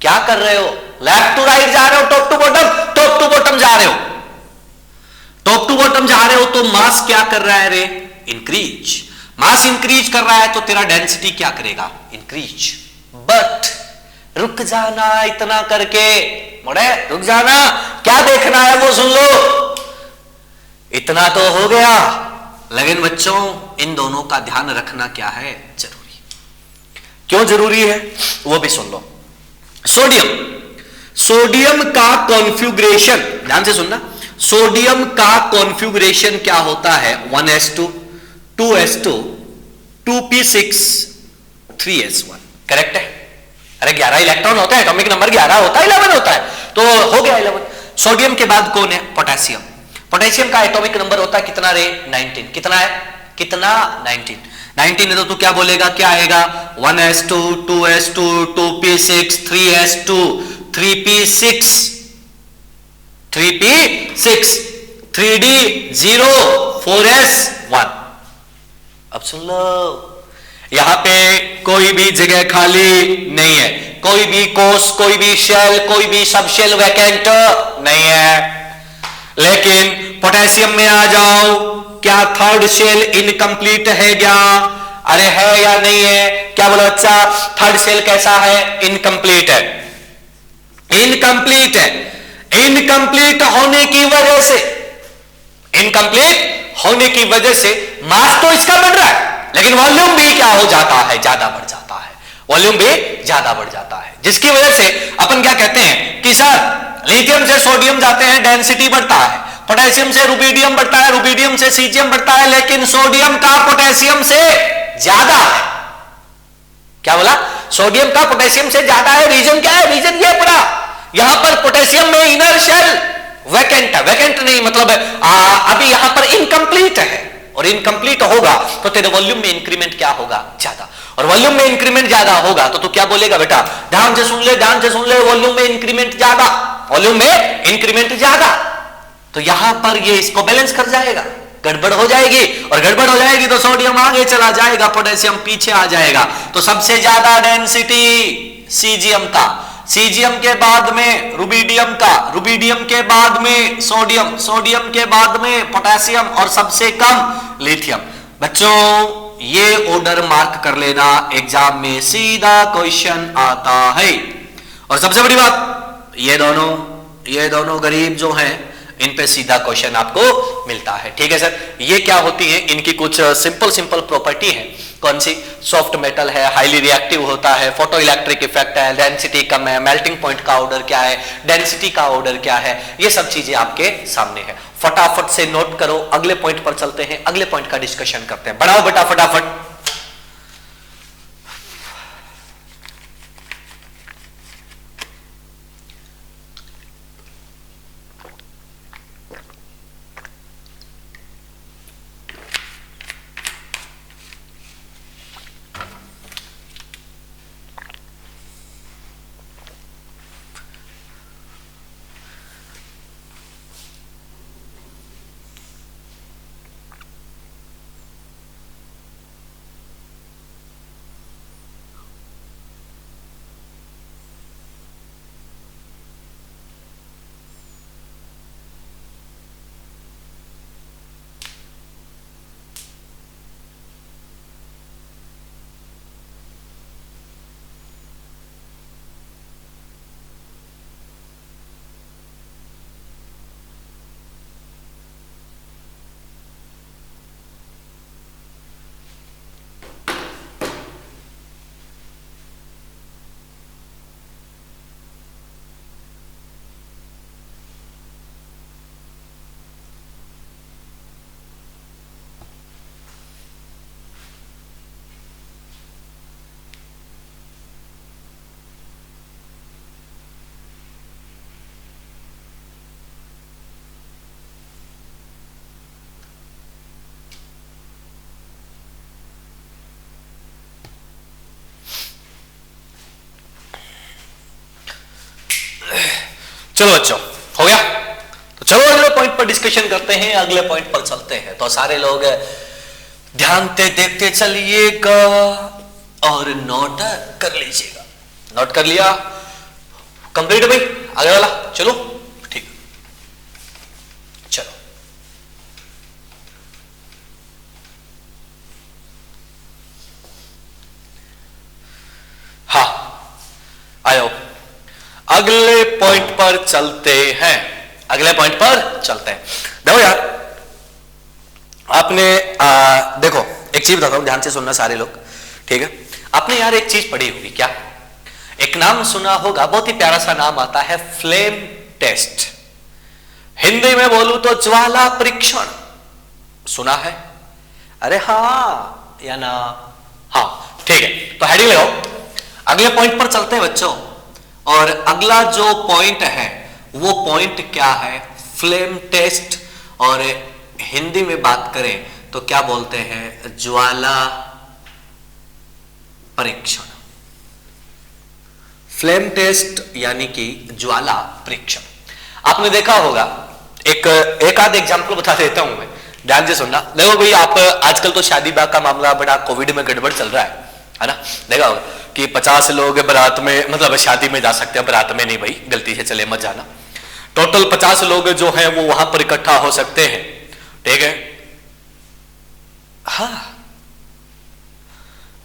क्या कर रहे हो? लेफ्ट टू राइट जा रहे हो, top to bottom, top to bottom जा रहे हो, टॉप टू बॉटम जा रहे हो तो मास क्या कर रहा है रे? इंक्रीज। मास इंक्रीज कर रहा है तो तेरा डेंसिटी क्या करेगा? इंक्रीज। बट रुक जाना, इतना करके मोड़े रुक जाना, क्या देखना है वो सुन लो। इतना तो हो गया, लेकिन बच्चों इन दोनों का ध्यान रखना क्या है? जरूरी। क्यों जरूरी है वो भी सुन लो। सोडियम, सोडियम का कॉन्फ़िगरेशन ध्यान से सुनना, सोडियम का कॉन्फ़िगरेशन क्या होता है? 1s2 2s2 2p6 3s1, correct है? अरे 11 इलेक्ट्रॉन होता है, एटॉमिक नंबर 11 होता है, 11 होता है, तो हो गया 11। सोडियम के बाद कौन है? पोटेशियम। पोटेशियम का एटॉमिक नंबर होता है कितना रे? 19। कितना है? कितना? 19। 19 है तो तू क्या बोलेगा? क्या आएगा? 1s2 2s2 2p6 3s2 3p6 3p6 3d0 4s1। अब सुन लो, यहां पे कोई भी जगह खाली नहीं है, कोई भी कोष, कोई भी शेल, कोई भी सब शेल वैकेंट नहीं है। लेकिन पोटेशियम में आ जाओ, क्या थर्ड शेल इनकम्प्लीट है क्या? अरे है या नहीं है? क्या बोलो अच्छा? थर्ड शेल कैसा है? इनकम्प्लीट है। इनकम्प्लीट है। इनकम्प्लीट होने की वजह से, इनकम्प्लीट होने की वजह से मास तो इसका बढ़ रहा है, लेकिन वॉल्यूम भी क्या हो जाता है? ज्यादा बढ़ जाता है। वॉल्यूम भी ज्यादा बढ़ जाता है, जिसकी वजह से अपन क्या कहते हैं कि सर लिथियम से सोडियम जाते हैं, डेंसिटी बढ़ता है, पोटेशियम से रुबिडियम बढ़ता है, रुबिडियम से सीजियम बढ़ता है, लेकिन सोडियम का पोटेशियम से ज्यादा है। क्या बोला? सोडियम का पोटेशियम से ज्यादा है। रीजन क्या है? रीजन ये पूरा, यहां पर पोटेशियम में इनर शेल वैकेंट है, वैकेंट नहीं मतलब अभी यहां पर इनकम्प्लीट है, और इनकम्प्लीट होगा तो तेरे वॉल्यूम में इंक्रीमेंट क्या होगा? ज्यादा। और वॉल्यूम में इंक्रीमेंट ज्यादा होगा तो तू क्या बोलेगा बेटा? ध्यान से सुन ले, ध्यान से सुन ले, वॉल्यूम में इंक्रीमेंट ज्यादा, वॉल्यूम में इंक्रीमेंट ज्यादा, तो यहां पर ये इसको बैलेंस कर जाएगा। गड़बड़ हो जाएगी, और गड़बड़ हो जाएगी तो सोडियम आगे चला जाएगा, पोटेशियम पीछे आ जाएगा। तो सबसे ज्यादा डेंसिटी सीजियम का, सीजियम के बाद में रुबिडियम का, रुबिडियम के बाद में सोडियम, सोडियम के बाद में पोटेशियम, और सबसे कम लिथियम। बच्चों ये ऑर्डर मार्क कर लेना, एग्जाम में सीधा क्वेश्चन आता है। और सबसे बड़ी बात, ये दोनों गरीब जो हैं इन पे सीधा क्वेश्चन आपको मिलता है। ठीक है सर, ये क्या होती है? इनकी कुछ सिंपल प्रॉपर्टी है। कौन सी? सॉफ्ट मेटल है, हाईली रिएक्टिव होता है, फोटो इलेक्ट्रिक इफेक्ट है, डेंसिटी कम है, मेल्टिंग पॉइंट का ऑर्डर क्या है, डेंसिटी का ऑर्डर क्या है, ये सब चीजें आपके सामने है। फटाफट से नोट करो, अगले पॉइंट पर चलते हैं, अगले पॉइंट का डिस्कशन करते हैं। बढ़ाओ बेटा फटाफट। चलो बच्चों, हो गया? तो चलो अगले पॉइंट पर डिस्कशन करते हैं, अगले पॉइंट पर चलते हैं। तो सारे लोग ध्यान से देखते चलिएगा और नोट कर लीजिएगा। नोट कर लिया? कंप्लीट है भाई, आगे वाला चलो, ठीक, चलो। हाँ, आयो, अगले पॉइंट पर चलते हैं, अगले पॉइंट पर चलते हैं। देखो यार, आपने देखो एक चीज बताता हूं, ध्यान से सुनना सारे लोग, ठीक है। आपने यार एक चीज पढ़ी होगी क्या, एक नाम सुना होगा, बहुत ही प्यारा सा नाम आता है, फ्लेम टेस्ट। हिंदी में बोलूं तो ज्वाला परीक्षण, सुना है? अरे हाँ या ना? हाँ, ठीक है, तो हेडिंग लगाओ, अगले पॉइंट पर चलते हैं बच्चों। और अगला जो पॉइंट है वो पॉइंट क्या है, फ्लेम टेस्ट, और हिंदी में बात करें तो क्या बोलते हैं, ज्वाला परीक्षण। फ्लेम टेस्ट यानी कि ज्वाला परीक्षण। आपने देखा होगा, एक आध एग्जांपल बता देता हूं मैं, ध्यान से सुनना। देखो भाई, आप आजकल तो शादी ब्याह का मामला बड़ा कोविड में गड़बड़ चल रहा है ना। देखा होगा कि 50 लोग बारात में, मतलब शादी में जा सकते हैं, बारात में नहीं भाई, गलती से चले मत जाना। टोटल 50 लोग जो हैं वो वहां पर इकट्ठा हो सकते हैं, ठीक है। हाँ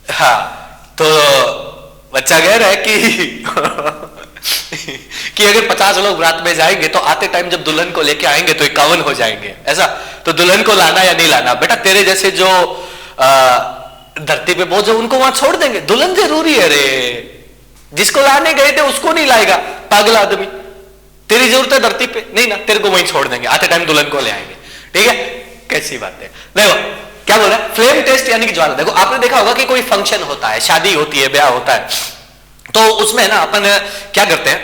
हाँ, तो बच्चा कह रहा है कि कि अगर 50 लोग बारात में जाएंगे तो आते टाइम जब दुल्हन को लेके आएंगे तो 51 हो जाएंगे, ऐसा। तो दुल्हन को लाना या नहीं लाना, बेटा तेरे जैसे जो धरती पे बोझ, उनको वहां छोड़ देंगे, दुल्हन जरूरी है रे। जिसको लाने गए थे उसको नहीं लाएगा, पागल आदमी। तेरी जरूरत है धरती पे, नहीं ना, तेरे को वहीं छोड़ देंगे, आते टाइम दुल्हन को ले आएंगे, ठीक है। कैसी बात है। देखो क्या बोल रहा है, फ्लेम टेस्ट यानी कि ज्वाला। देखो आपने देखा होगा कि कोई फंक्शन होता है, शादी होती है, ब्याह होता है, तो उसमें ना अपन क्या करते हैं,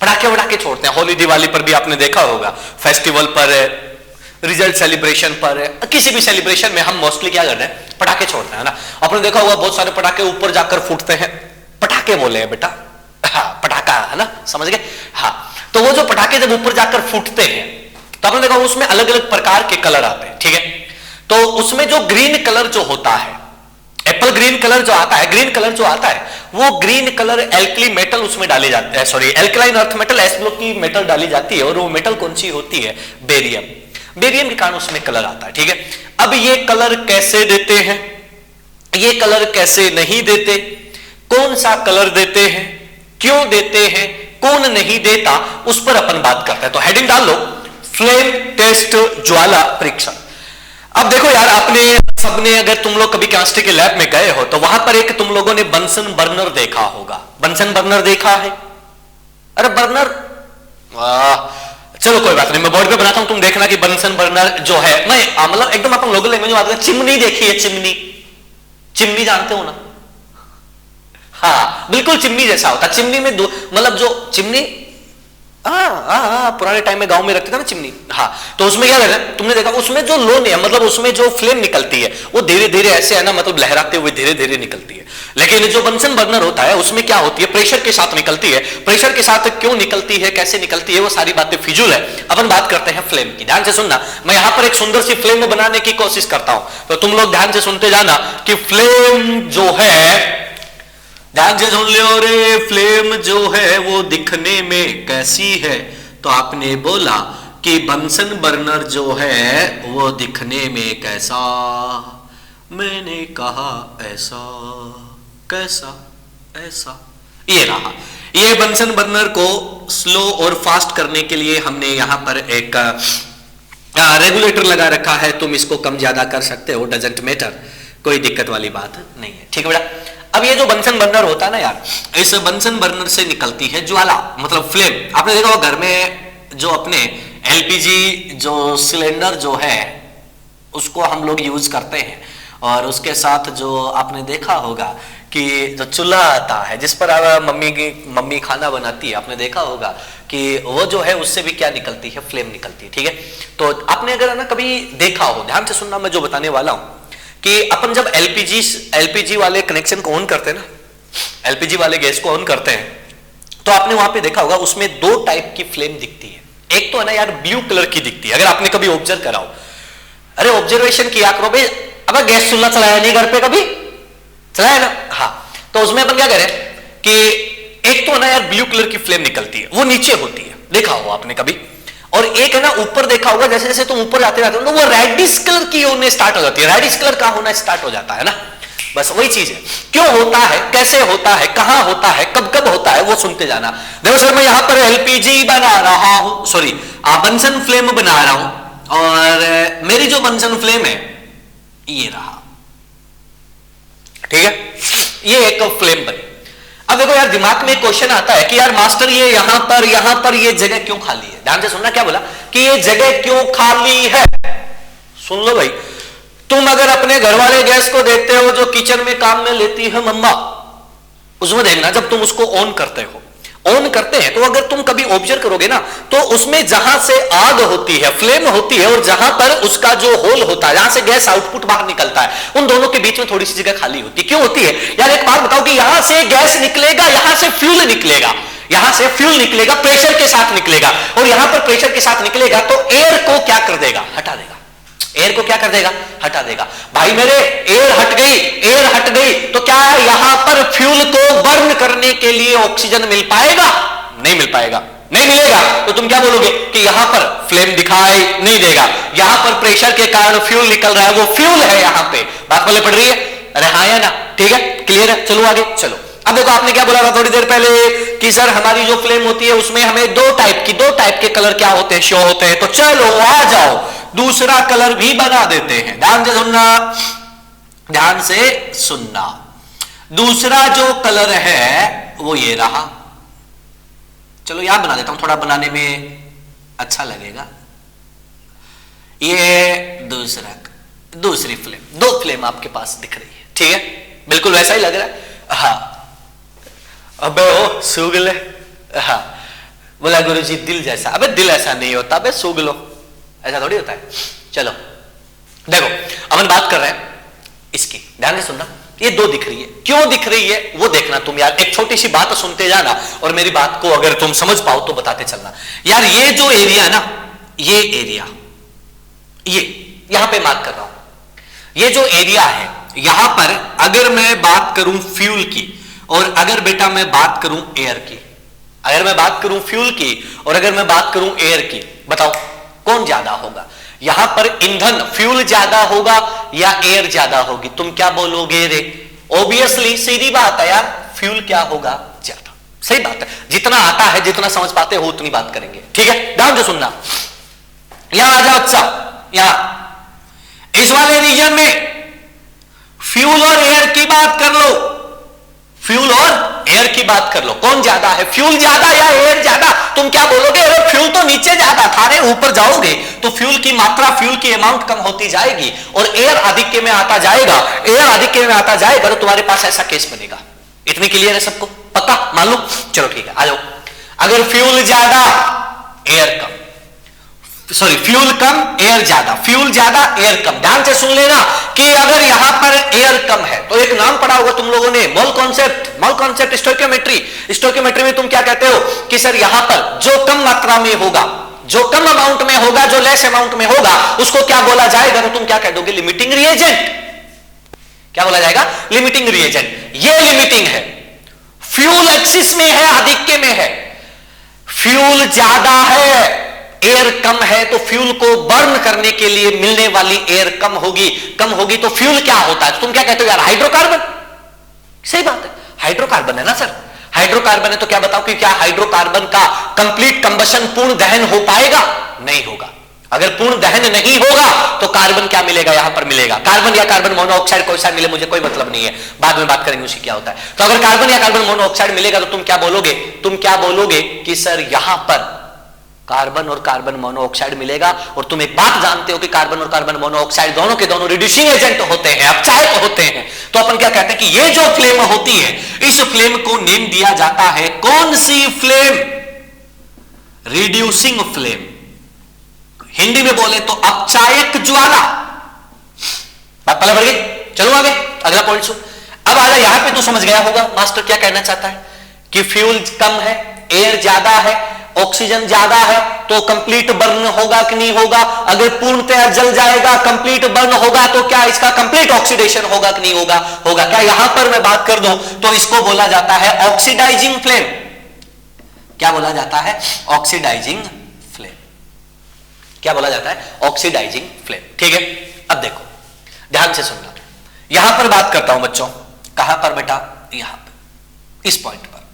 पटाखे वटाखे छोड़ते हैं। होली दिवाली पर भी आपने देखा होगा, फेस्टिवल पर, रिजल्ट सेलिब्रेशन पर, किसी भी सेलिब्रेशन में हम मोस्टली क्या करते हैं, पटाखे छोड़ते हैं ना। आपने देखा होगा बहुत सारे पटाखे ऊपर जाकर फूटते हैं, पटाखे बोले हैं बेटा, हाँ पटाखा है ना, समझ गए। हाँ, तो वो जो पटाखे जब ऊपर जाकर फूटते हैं तो आपने देखा उसमें अलग अलग प्रकार के कलर आते हैं, ठीक है। तो उसमें जो ग्रीन कलर जो होता है, एप्पल ग्रीन कलर जो आता है, ग्रीन कलर जो आता है, वो ग्रीन कलर एल्कली मेटल उसमें डाले जाते हैं, sorry alkaline earth metal, S block की मेटल डाली जाती है, और वो मेटल कौन सी होती है, बेरियम। बेरियम के कारण उसमें कलर आता है, ठीक है। अब ये कलर कैसे देते हैं, ये कलर कैसे नहीं देते, कौन सा कलर देते हैं, क्यों देते हैं, कौन नहीं देता, उस पर अपन बात करते हैं। तो हेडिंग डाल लो, फ्लेम टेस्ट ज्वाला परीक्षण। अब देखो यार, आपने सबने, अगर तुम लोग कभी केमिस्ट्री के लैब में गए हो तो वहां पर एक तुम लोगों ने बंसन बर्नर देखा होगा। बंसन बर्नर देखा है? अरे बर्नर, चलो कोई बात नहीं, मैं बोर्ड पे बनाता हूं, तुम देखना कि बंसन बर्नर जो है, मैं मतलब एकदम अपन लोकल लैंग्वेज में बात करें, चिमनी देखी है, चिमनी, चिमनी जानते हो ना? हाँ बिल्कुल चिमनी जैसा होता है। चिमनी में दो, मतलब जो चिमनी, पुराने टाइम में गांव में रखते थे ना चिमनी, हाँ, तो उसमें क्या रहता है, तुमने देखा उसमें जो लोन है, मतलब उसमें जो फ्लेम निकलती है वो धीरे धीरे ऐसे है ना, मतलब लहराते हुए धीरे धीरे निकलती है। लेकिन जो बंसन बर्नर होता है उसमें क्या होती है, प्रेशर के साथ निकलती है। प्रेशर के साथ क्यों निकलती है, कैसे निकलती है, वो सारी बातें फिजूल है। अपन बात करते हैं फ्लेम की। ध्यान से सुनना, मैं यहां पर एक सुंदर सी फ्लेम बनाने की कोशिश करता हूं, तो तुम लोग ध्यान से सुनते जाना कि फ्लेम जो है, ध्यान से सुन लो रे, फ्लेम जो है वो दिखने में कैसी है। तो आपने बोला कि बंसन बर्नर जो है वो दिखने में कैसा, मैंने कहा ऐसा, कैसा, ऐसा, ये रहा। ये बंसन बर्नर को स्लो और फास्ट करने के लिए हमने यहां पर एक रेगुलेटर लगा रखा है। तुम इसको कम ज्यादा कर सकते हो, डजंट मैटर, कोई दिक्कत वाली बात नहीं है, ठीक है बेटा। अब ये जो बंसन बर्नर होता है ना यार, इस बंसन बर्नर से निकलती है ज्वाला, मतलब फ्लेम। आपने देखा होगा घर में जो अपने एलपीजी जो सिलेंडर जो है उसको हम लोग यूज करते हैं, और उसके साथ जो आपने देखा होगा कि जो चूल्हा आता है जिस पर मम्मी खाना बनाती है, आपने देखा होगा कि वो जो है उससे भी क्या निकलती है, फ्लेम निकलती है, ठीक है। तो आपने अगर ना कभी देखा हो, ध्यान से सुनना मैं जो बताने वाला हूं, कि अपन जब एलपीजी वाले कनेक्शन को ऑन करते हैं ना, एलपीजी वाले गैस को ऑन करते हैं, तो आपने वहां पे देखा होगा उसमें दो टाइप की फ्लेम दिखती है। एक तो है ना यार ब्लू कलर की दिखती है, अगर आपने कभी ऑब्जर्व करा हो, अरे ऑब्जर्वेशन किया करो भाई, अब गैस चूल्हा चलाया नहीं घर पे, कभी चलाया ना, हाँ, तो उसमें अपन क्या करें कि एक तो ना यार ब्लू कलर की फ्लेम निकलती है, वो नीचे होती है, देखा होगा आपने कभी, और एक है ना ऊपर देखा होगा, जैसे जैसे तुम ऊपर जाते जाते हो वो रेडिश कलर की होने स्टार्ट हो जाती है, रेडिश कलर का होना स्टार्ट हो जाता है ना। बस वही चीज है, क्यों होता है, कैसे होता है, कहां होता है, कब कब होता है, वो सुनते जाना। देखो सर मैं यहां पर एलपीजी बना रहा हूं, सॉरी बंसन फ्लेम बना रहा हूं, और मेरी जो बंसन फ्लेम है ये रहा, ठीक है, ये एक फ्लेम बनी। अब देखो यार दिमाग में एक क्वेश्चन आता है कि यार मास्टर ये यहां पर ये जगह क्यों खाली है। ध्यान से सुनना, क्या बोला कि ये जगह क्यों खाली है। सुन लो भाई, तुम अगर अपने घर वाले गैस को देखते हो जो किचन में काम में लेती है मम्मा, उसमें देखना जब तुम उसको ऑन करते हो, ऑन करते हैं तो अगर तुम कभी ऑब्जर्व करोगे ना तो उसमें जहां से आग होती है, फ्लेम होती है, और जहां पर उसका जो होल होता है, जहां से गैस आउटपुट बाहर निकलता है, उन दोनों के बीच में थोड़ी सी जगह खाली होती है। क्यों होती है यार, एक बात बताओ कि यहां से गैस निकलेगा, यहां से फ्यूल निकलेगा, यहां से फ्यूल निकलेगा, प्रेशर के साथ निकलेगा, और यहां पर प्रेशर के साथ निकलेगा तो एयर को क्या कर देगा, हटा देगा। एयर को क्या कर देगा, हटा देगा। भाई मेरे एयर हट गई, एयर हट गई तो क्या यहां पर फ्यूल को बर्न करने के लिए ऑक्सीजन मिल पाएगा, नहीं मिल पाएगा, नहीं मिलेगा। तो तुम क्या बोलोगे कि यहां पर फ्लेम दिखाई नहीं देगा, यहां पर प्रेशर के कारण फ्यूल निकल रहा है, वो फ्यूल है यहां पे। बात पहले पड़ रही है, अरे हाँ या ना, ठीक है, क्लियर है, चलो आगे चलो। अब देखो आपने क्या बोला था थोड़ी देर पहले कि सर हमारी जो फ्लेम होती है उसमें हमें दो टाइप के कलर क्या होते हैं, शो होते हैं। तो चलो आ जाओ, दूसरा कलर भी बना देते हैं। ध्यान से सुनना, ध्यान से सुनना। दूसरा जो कलर है वो ये रहा, चलो याद बना देता हूं, थोड़ा बनाने में अच्छा लगेगा। ये दूसरी फ्लेम, दो फ्लेम आपके पास दिख रही है, ठीक है, बिल्कुल वैसा ही लग रहा है। हाँ अबे ओ सूगले, हाँ बोला गुरुजी दिल जैसा, अबे दिल ऐसा नहीं होता, अबे सूगलो ऐसा थोड़ी होता है। चलो देखो अपन बात कर रहे हैं इसकी, ध्यान से सुनना। ये दो दिख रही है, क्यों दिख रही है वो देखना तुम यार, एक छोटी सी बात सुनते जाना और मेरी बात को अगर तुम समझ पाओ तो बताते चलना। यार ये जो एरिया है ना, ये एरिया, ये यहां पे मार्क कर रहा हूं, ये जो एरिया है यहां पर अगर मैं बात करूं फ्यूल की, और अगर बेटा मैं बात करूं एयर की, अगर मैं बात करूं फ्यूल की और अगर मैं बात करूं एयर की, बताओ कौन ज्यादा होगा। यहां पर ईंधन फ्यूल ज्यादा होगा या एयर ज्यादा होगी, तुम क्या बोलोगे रे। ऑब्वियसली सीधी बात है यार, फ्यूल क्या होगा, ज्यादा। सही बात है, जितना आता है, जितना समझ पाते हो उतनी बात करेंगे, ठीक है। ध्यान से सुनना, यहां आ जाओ अच्छा, यहां इस वाले रीजन में फ्यूल और एयर की बात कर लो, फ्यूल और एयर की बात कर लो, कौन ज्यादा है, फ्यूल ज्यादा या एयर ज्यादा। तुम क्या बोलोगे, अरे फ्यूल तो नीचे ज्यादा था रे, ऊपर जाओगे तो फ्यूल की मात्रा, फ्यूल की अमाउंट कम होती जाएगी और एयर आधिक्य में आता जाएगा, एयर आधिक्य में आता जाएगा तो तुम्हारे पास ऐसा केस बनेगा। इतनी क्लियर है सबको, पक्का मान लो, चलो ठीक है आ जाओ। अगर फ्यूल ज्यादा एयर कम, सॉरी फ्यूल कम एयर ज्यादा, फ्यूल ज्यादा एयर कम। ध्यान से सुन लेना कि अगर यहां पर एयर कम है तो एक नाम पढ़ा होगा तुम लोगों ने, mole concept, mole concept stoichiometry. Stoichiometry में तुम क्या कहते हो कि सर यहां पर जो कम मात्रा में होगा, जो कम अमाउंट में होगा, जो लेस अमाउंट में होगा, उसको क्या बोला जाएगा, तो तुम क्या कह दोगे, लिमिटिंग रिएजेंट। क्या बोला जाएगा, लिमिटिंग रिएजेंट। ये लिमिटिंग है, फ्यूल एक्सिस में है, आधिक्य में है, फ्यूल ज्यादा है एयर कम है, तो फ्यूल को बर्न करने के लिए मिलने वाली एयर कम होगी, कम होगी तो फ्यूल क्या होता है, तुम क्या कहते हो यार, हाइड्रोकार्बन। सही बात है, हाइड्रोकार्बन है ना सर, हाइड्रोकार्बन है तो क्या बताओ कि क्या हाइड्रोकार्बन का कंप्लीट कंबशन, पूर्ण दहन हो पाएगा, नहीं होगा। अगर पूर्ण दहन नहीं होगा तो कार्बन क्या मिलेगा, यहां पर मिलेगा कार्बन या कार्बन मोनोऑक्साइड, कोई सा मिले मुझे कोई मतलब नहीं है, बाद में बात करेंगे उसी क्या होता है। तो अगर कार्बन या कार्बन मोनोऑक्साइड मिलेगा तो तुम क्या बोलोगे, तुम क्या बोलोगे कि सर यहां पर कार्बन और कार्बन मोनोऑक्साइड मिलेगा। और तुम एक बात जानते हो कि कार्बन और कार्बन मोनोऑक्साइड दोनों के दोनों रिड्यूसिंग एजेंट होते हैं, अपचायक होते हैं। तो अपन क्या कहते हैं कि ये जो फ्लेम होती है, इस फ्लेम को नेम दिया जाता है, कौन सी फ्लेम, रिड्यूसिंग फ्लेम। हिंदी में बोले तो अपचायक ज्वाला। बात पहले बढ़ गई, चलो आगे अगला पॉइंट सुन। अब आजा, यहां पे तो समझ गया होगा मास्टर क्या कहना चाहता है कि फ्यूल कम है, एयर ज्यादा है, ऑक्सीजन ज्यादा है तो कंप्लीट बर्न होगा कि नहीं होगा। अगर पूर्णतः जल जाएगा, कंप्लीट बर्न होगा तो क्या इसका कंप्लीट ऑक्सीडेशन होगा कि नहीं होगा, होगा। क्या यहां पर मैं बात कर दूं तो इसको बोला जाता है ऑक्सीडाइजिंग फ्लेम। क्या बोला जाता है? Oxidising flame. क्या बोला जाता है? Oxidising flame. ठीक है, अब देखो ध्यान से सुनना, यहां पर बात करता हूं बच्चों, कहां पर बेटा? यहां पर, इस पॉइंट पर,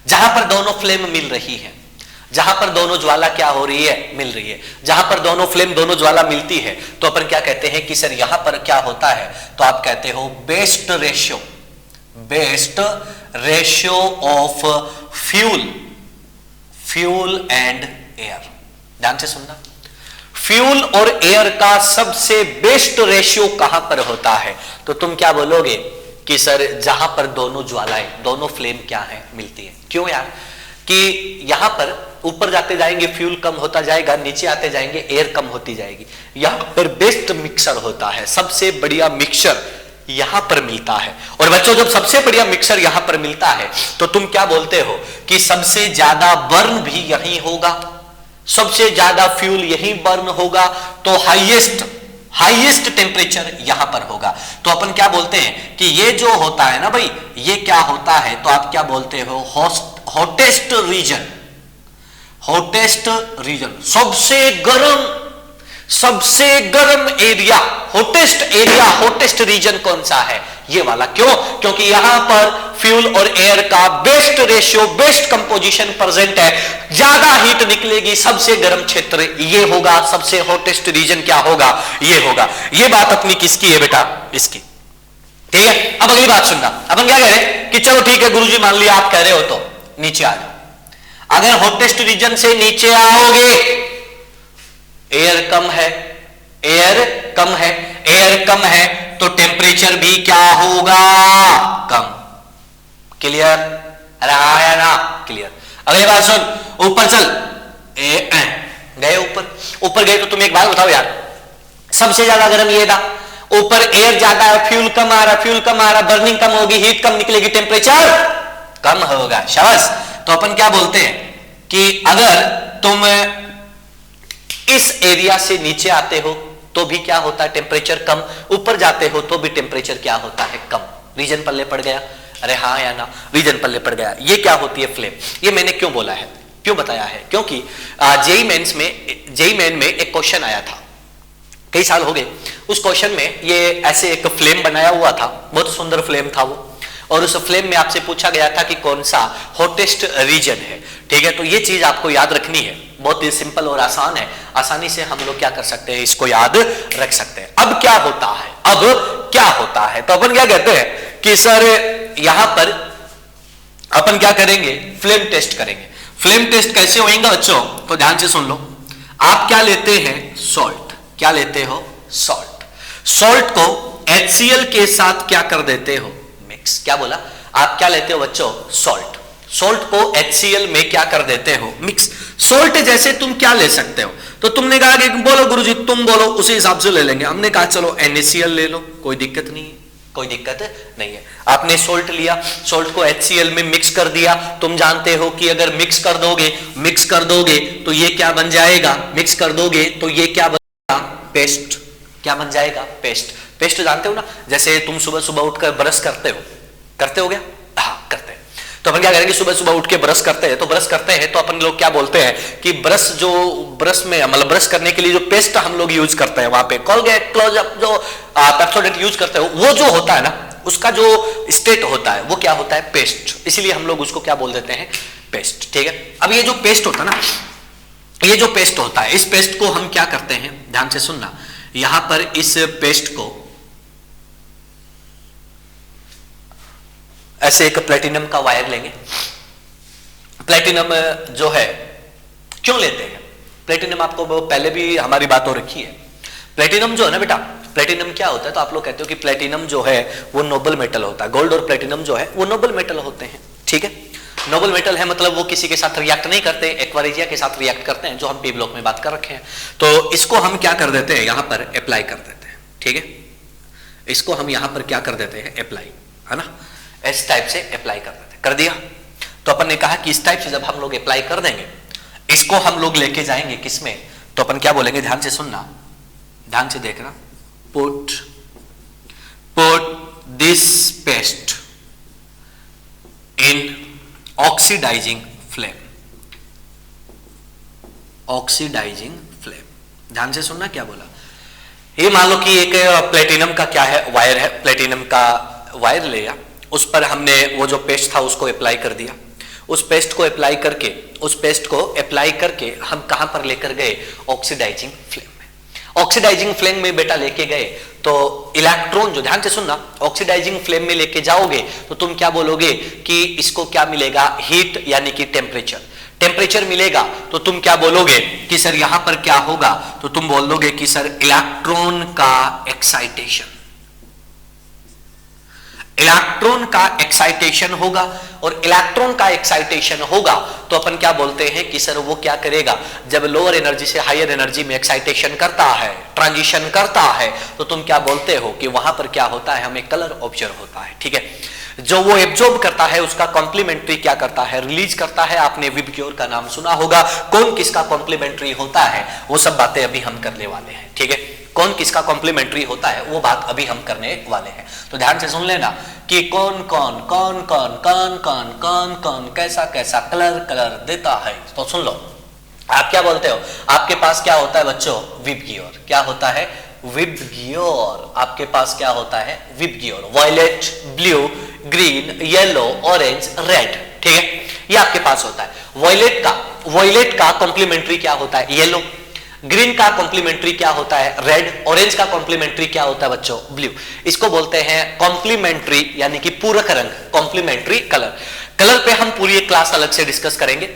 जहां पर दोनों फ्लेम मिल रही है, जहां पर दोनों ज्वाला क्या हो रही है? मिल रही है। जहां पर दोनों फ्लेम, दोनों ज्वाला मिलती है तो अपन क्या कहते हैं कि सर यहां पर क्या होता है? तो आप कहते हो best ratio, best ratio of fuel and air. ध्यान से सुनना, फ्यूल और एयर का सबसे बेस्ट रेशियो कहां पर होता है? तो तुम क्या बोलोगे कि सर जहां पर दोनों ज्वालाएं, दोनों फ्लेम क्या है? मिलती है। क्यों यार? कि यहां पर ऊपर जाते जाएंगे फ्यूल कम होता जाएगा, नीचे आते जाएंगे एयर कम होती जाएगी। यहां पर बेस्ट मिक्सर होता है, सबसे बढ़िया मिक्सर यहां पर मिलता है। और बच्चों जब सबसे बढ़िया मिक्सर यहां पर मिलता है तो तुम क्या बोलते हो कि सबसे ज्यादा बर्न भी यहीं होगा, सबसे ज्यादा फ्यूल यहीं बर्न होगा, तो हाईएस्ट टेम्परेचर यहां पर होगा। तो अपन क्या बोलते हैं कि ये जो होता है ना भाई, ये क्या होता है? तो आप क्या बोलते हो? हॉटेस्ट रीजन, हॉटेस्ट रीजन, सबसे गर्म area, hottest area, hottest region कौन सा है? ये वाला। क्यों? क्योंकि यहां पर फ्यूल और एयर का best ratio, best composition present है, ज्यादा हीट निकलेगी, सबसे गर्म क्षेत्र ये होगा, सबसे हॉटेस्ट रीजन क्या होगा? ये होगा। ये बात अपनी किसकी है बेटा? इसकी। ठीक है, अब अगली बात सुनना। अपन क्या कह रहे हैं कि चलो ठीक है गुरुजी, मान लिया आप कह रहे हो तो नीचे आ जाओ। अगर हॉटेस्ट रीजन से नीचे आओगे, एयर कम है, एयर कम है, एयर कम है, तो टेम्परेचर भी क्या होगा? कम। क्लियर? अरे आया ना? क्लियर। अगली बात सुन, ऊपर चल, गए ऊपर गए तो तुम एक बात बताओ यार, सबसे ज्यादा गर्म ये था, ऊपर एयर ज्यादा है, फ्यूल कम आ रहा, बर्निंग कम होगी, हीट कम निकलेगी, टेम्परेचर कम होगा। शाबाश। तो अपन क्या बोलते हैं कि अगर तुम इस एरिया से नीचे आते हो तो भी क्या होता है? टेम्परेचर कम। ऊपर जाते हो तो भी टेम्परेचर क्या होता है? कम। रीजन पल्ले पड़ गया? अरे हाँ या ना? रीजन पल्ले पड़ गया। ये क्या होती है? फ्लेम। ये मैंने क्यों बोला है, क्यों बताया है? क्योंकि जेईई मेन में एक क्वेश्चन आया था, कई साल हो गए। उस क्वेश्चन में ये ऐसे एक फ्लेम बनाया हुआ था, बहुत सुंदर फ्लेम था वो, और उस फ्लेम में आपसे पूछा गया था कि कौन सा हॉटेस्ट रीजन है। ठीक है, तो ये चीज आपको याद रखनी है, बहुत ही सिंपल और आसान है, आसानी से हम लोग क्या कर सकते हैं? इसको याद रख सकते हैं। अब क्या होता है? तो अपन क्या कहते हैं कि सर यहां पर अपन क्या करेंगे? फ्लेम टेस्ट करेंगे। फ्लेम टेस्ट कैसे होगा बच्चों? तो ध्यान से सुन लो। आप क्या लेते हैं? सॉल्ट। क्या लेते हो? सॉल्ट को HCl के साथ क्या कर देते हो? मिक्स। क्या बोला? आप क्या लेते हो बच्चों? सॉल्ट को HCl में क्या कर देते हो? मिक्स। सॉल्ट जैसे तुम क्या ले सकते हो? तो तुमने कहा कि बोलो गुरुजी, तुम बोलो, उसी हिसाब से ले लेंगे। हमने कहा चलो NaCl ले लो, कोई दिक्कत नहीं है, कोई दिक्कत नहीं है। आपने सॉल्ट लिया, सॉल्ट को HCl में मिक्स कर दिया। तुम जानते हो कि अगर मिक्स कर दोगे तो ये क्या बन जाएगा? मिक्स कर दोगे तो ये क्या बनेगा? पेस्ट। क्या बन जाएगा? पेस्ट जानते हो ना? जैसे तुम सुबह सुबह उठकर ब्रश करते हो क्या? हाँ, करते हैं। तो अपन क्या करेंगे? सुबह सुबह उठ के ब्रश करते हैं तो अपन लोग क्या बोलते हैं कि ब्रश में मतलब ब्रश करने के लिए जो पेस्ट हम लोग यूज करते हैं, वहां पे कोलगेट, क्लोजअप, जो पेप्सोडेंट यूज करते हो, वो जो होता है ना, उसका जो स्टेट होता है वो क्या होता है? पेस्ट। इसीलिए हम लोग उसको क्या बोल देते हैं? पेस्ट। ठीक है, अब ये जो पेस्ट होता है ना, ये जो पेस्ट होता है, इस पेस्ट को हम क्या करते हैं? ध्यान से सुनना। यहां पर इस पेस्ट को ऐसे एक प्लेटिनम का वायर लेंगे। प्लेटिनम जो है, क्यों लेते हैं प्लेटिनम? आपको पहले भी हमारी बात हो रखी है। प्लेटिनम जो है ना बेटा, प्लेटिनम क्या होता है? तो आप लोग कहते हो कि प्लेटिनम जो है वो नोबल मेटल होता है। गोल्ड और प्लेटिनम जो है वो नोबल मेटल होते हैं। ठीक है, नोबल मेटल है मतलब वो किसी के साथ रिएक्ट नहीं करते, एक्वारिजिया के साथ रिएक्ट करते हैं, जो हम पी ब्लॉक में बात कर रखे हैं। तो इसको हम क्या कर देते हैं? यहां पर अप्लाई कर देते हैं। ठीक है, इसको हम यहां पर क्या कर देते हैं? अप्लाई, है ना? इस टाइप से अप्लाई कर देते, कर दिया। तो अपन ने कहा कि इस टाइप से जब हम लोग अप्लाई कर देंगे, इसको हम लोग लेके जाएंगे किसमें? तो अपन क्या बोलेंगे? ध्यान से सुनना, ध्यान से देखना। Put this paste in oxidising flame. Oxidising flame. ध्यान से सुनना क्या बोला। ये मान लो कि एक प्लेटिनम का क्या है, वायर है, प्लेटिनम का वायर लिया, उस पर हमने वो जो पेस्ट था उसको अप्लाई कर दिया। उस पेस्ट को अप्लाई करके हम कहां पर लेकर गए, ऑक्सीडाइजिंग फ्लेम में। ऑक्सीडाइजिंग फ्लेम में बेटा लेके गए तो इलेक्ट्रॉन जो, ध्यान से सुनना, ऑक्सीडाइजिंग फ्लेम में लेके जाओगे तो तुम क्या बोलोगे कि इसको क्या मिलेगा, हीट यानी कि टेम्परेचर मिलेगा। तो तुम क्या बोलोगे कि सर यहां पर क्या होगा, तो तुम बोलोगे कि सर इलेक्ट्रॉन का एक्साइटेशन होगा। और इलेक्ट्रॉन का एक्साइटेशन होगा तो अपन क्या बोलते हैं कि सर वो क्या करेगा, जब लोअर एनर्जी से हायर एनर्जी में एक्साइटेशन करता है, ट्रांजिशन करता है, तो तुम क्या बोलते हो कि वहां पर क्या होता है, हमें कलर ऑब्जर्व होता है। ठीक है, जो वो एब्जॉर्ब करता है उसका कॉम्प्लीमेंट्री क्या करता है, रिलीज करता है। आपने विबग्योर का नाम सुना होगा, कौन किसका कॉम्प्लीमेंट्री होता है, वो सब बातें अभी हम करने वाले हैं। ठीक है, कौन किसका कॉम्प्लीमेंट्री होता है वो बात अभी हम करने वाले हैं। तो ध्यान से सुन लेना कि कौन कौन कैसा कैसा कलर देता है। तो सुन लो, आप क्या बोलते हो, आपके पास क्या होता है बच्चों, विबग्योर। क्या होता है, विबग्योर। आपके पास क्या होता है, VIBGYOR. Violet, blue, green, yellow, orange, red. ठीक है, ये आपके पास होता है। वायलेट का कॉम्प्लीमेंट्री क्या होता है, येलो। ग्रीन का कॉम्प्लीमेंट्री क्या होता है, रेड। ऑरेंज का कॉम्प्लीमेंट्री क्या होता है बच्चों, ब्लू। इसको बोलते हैं कॉम्प्लीमेंट्री यानी कि पूरक रंग, कॉम्प्लीमेंट्री कलर पे हम पूरी एक क्लास अलग से डिस्कस करेंगे।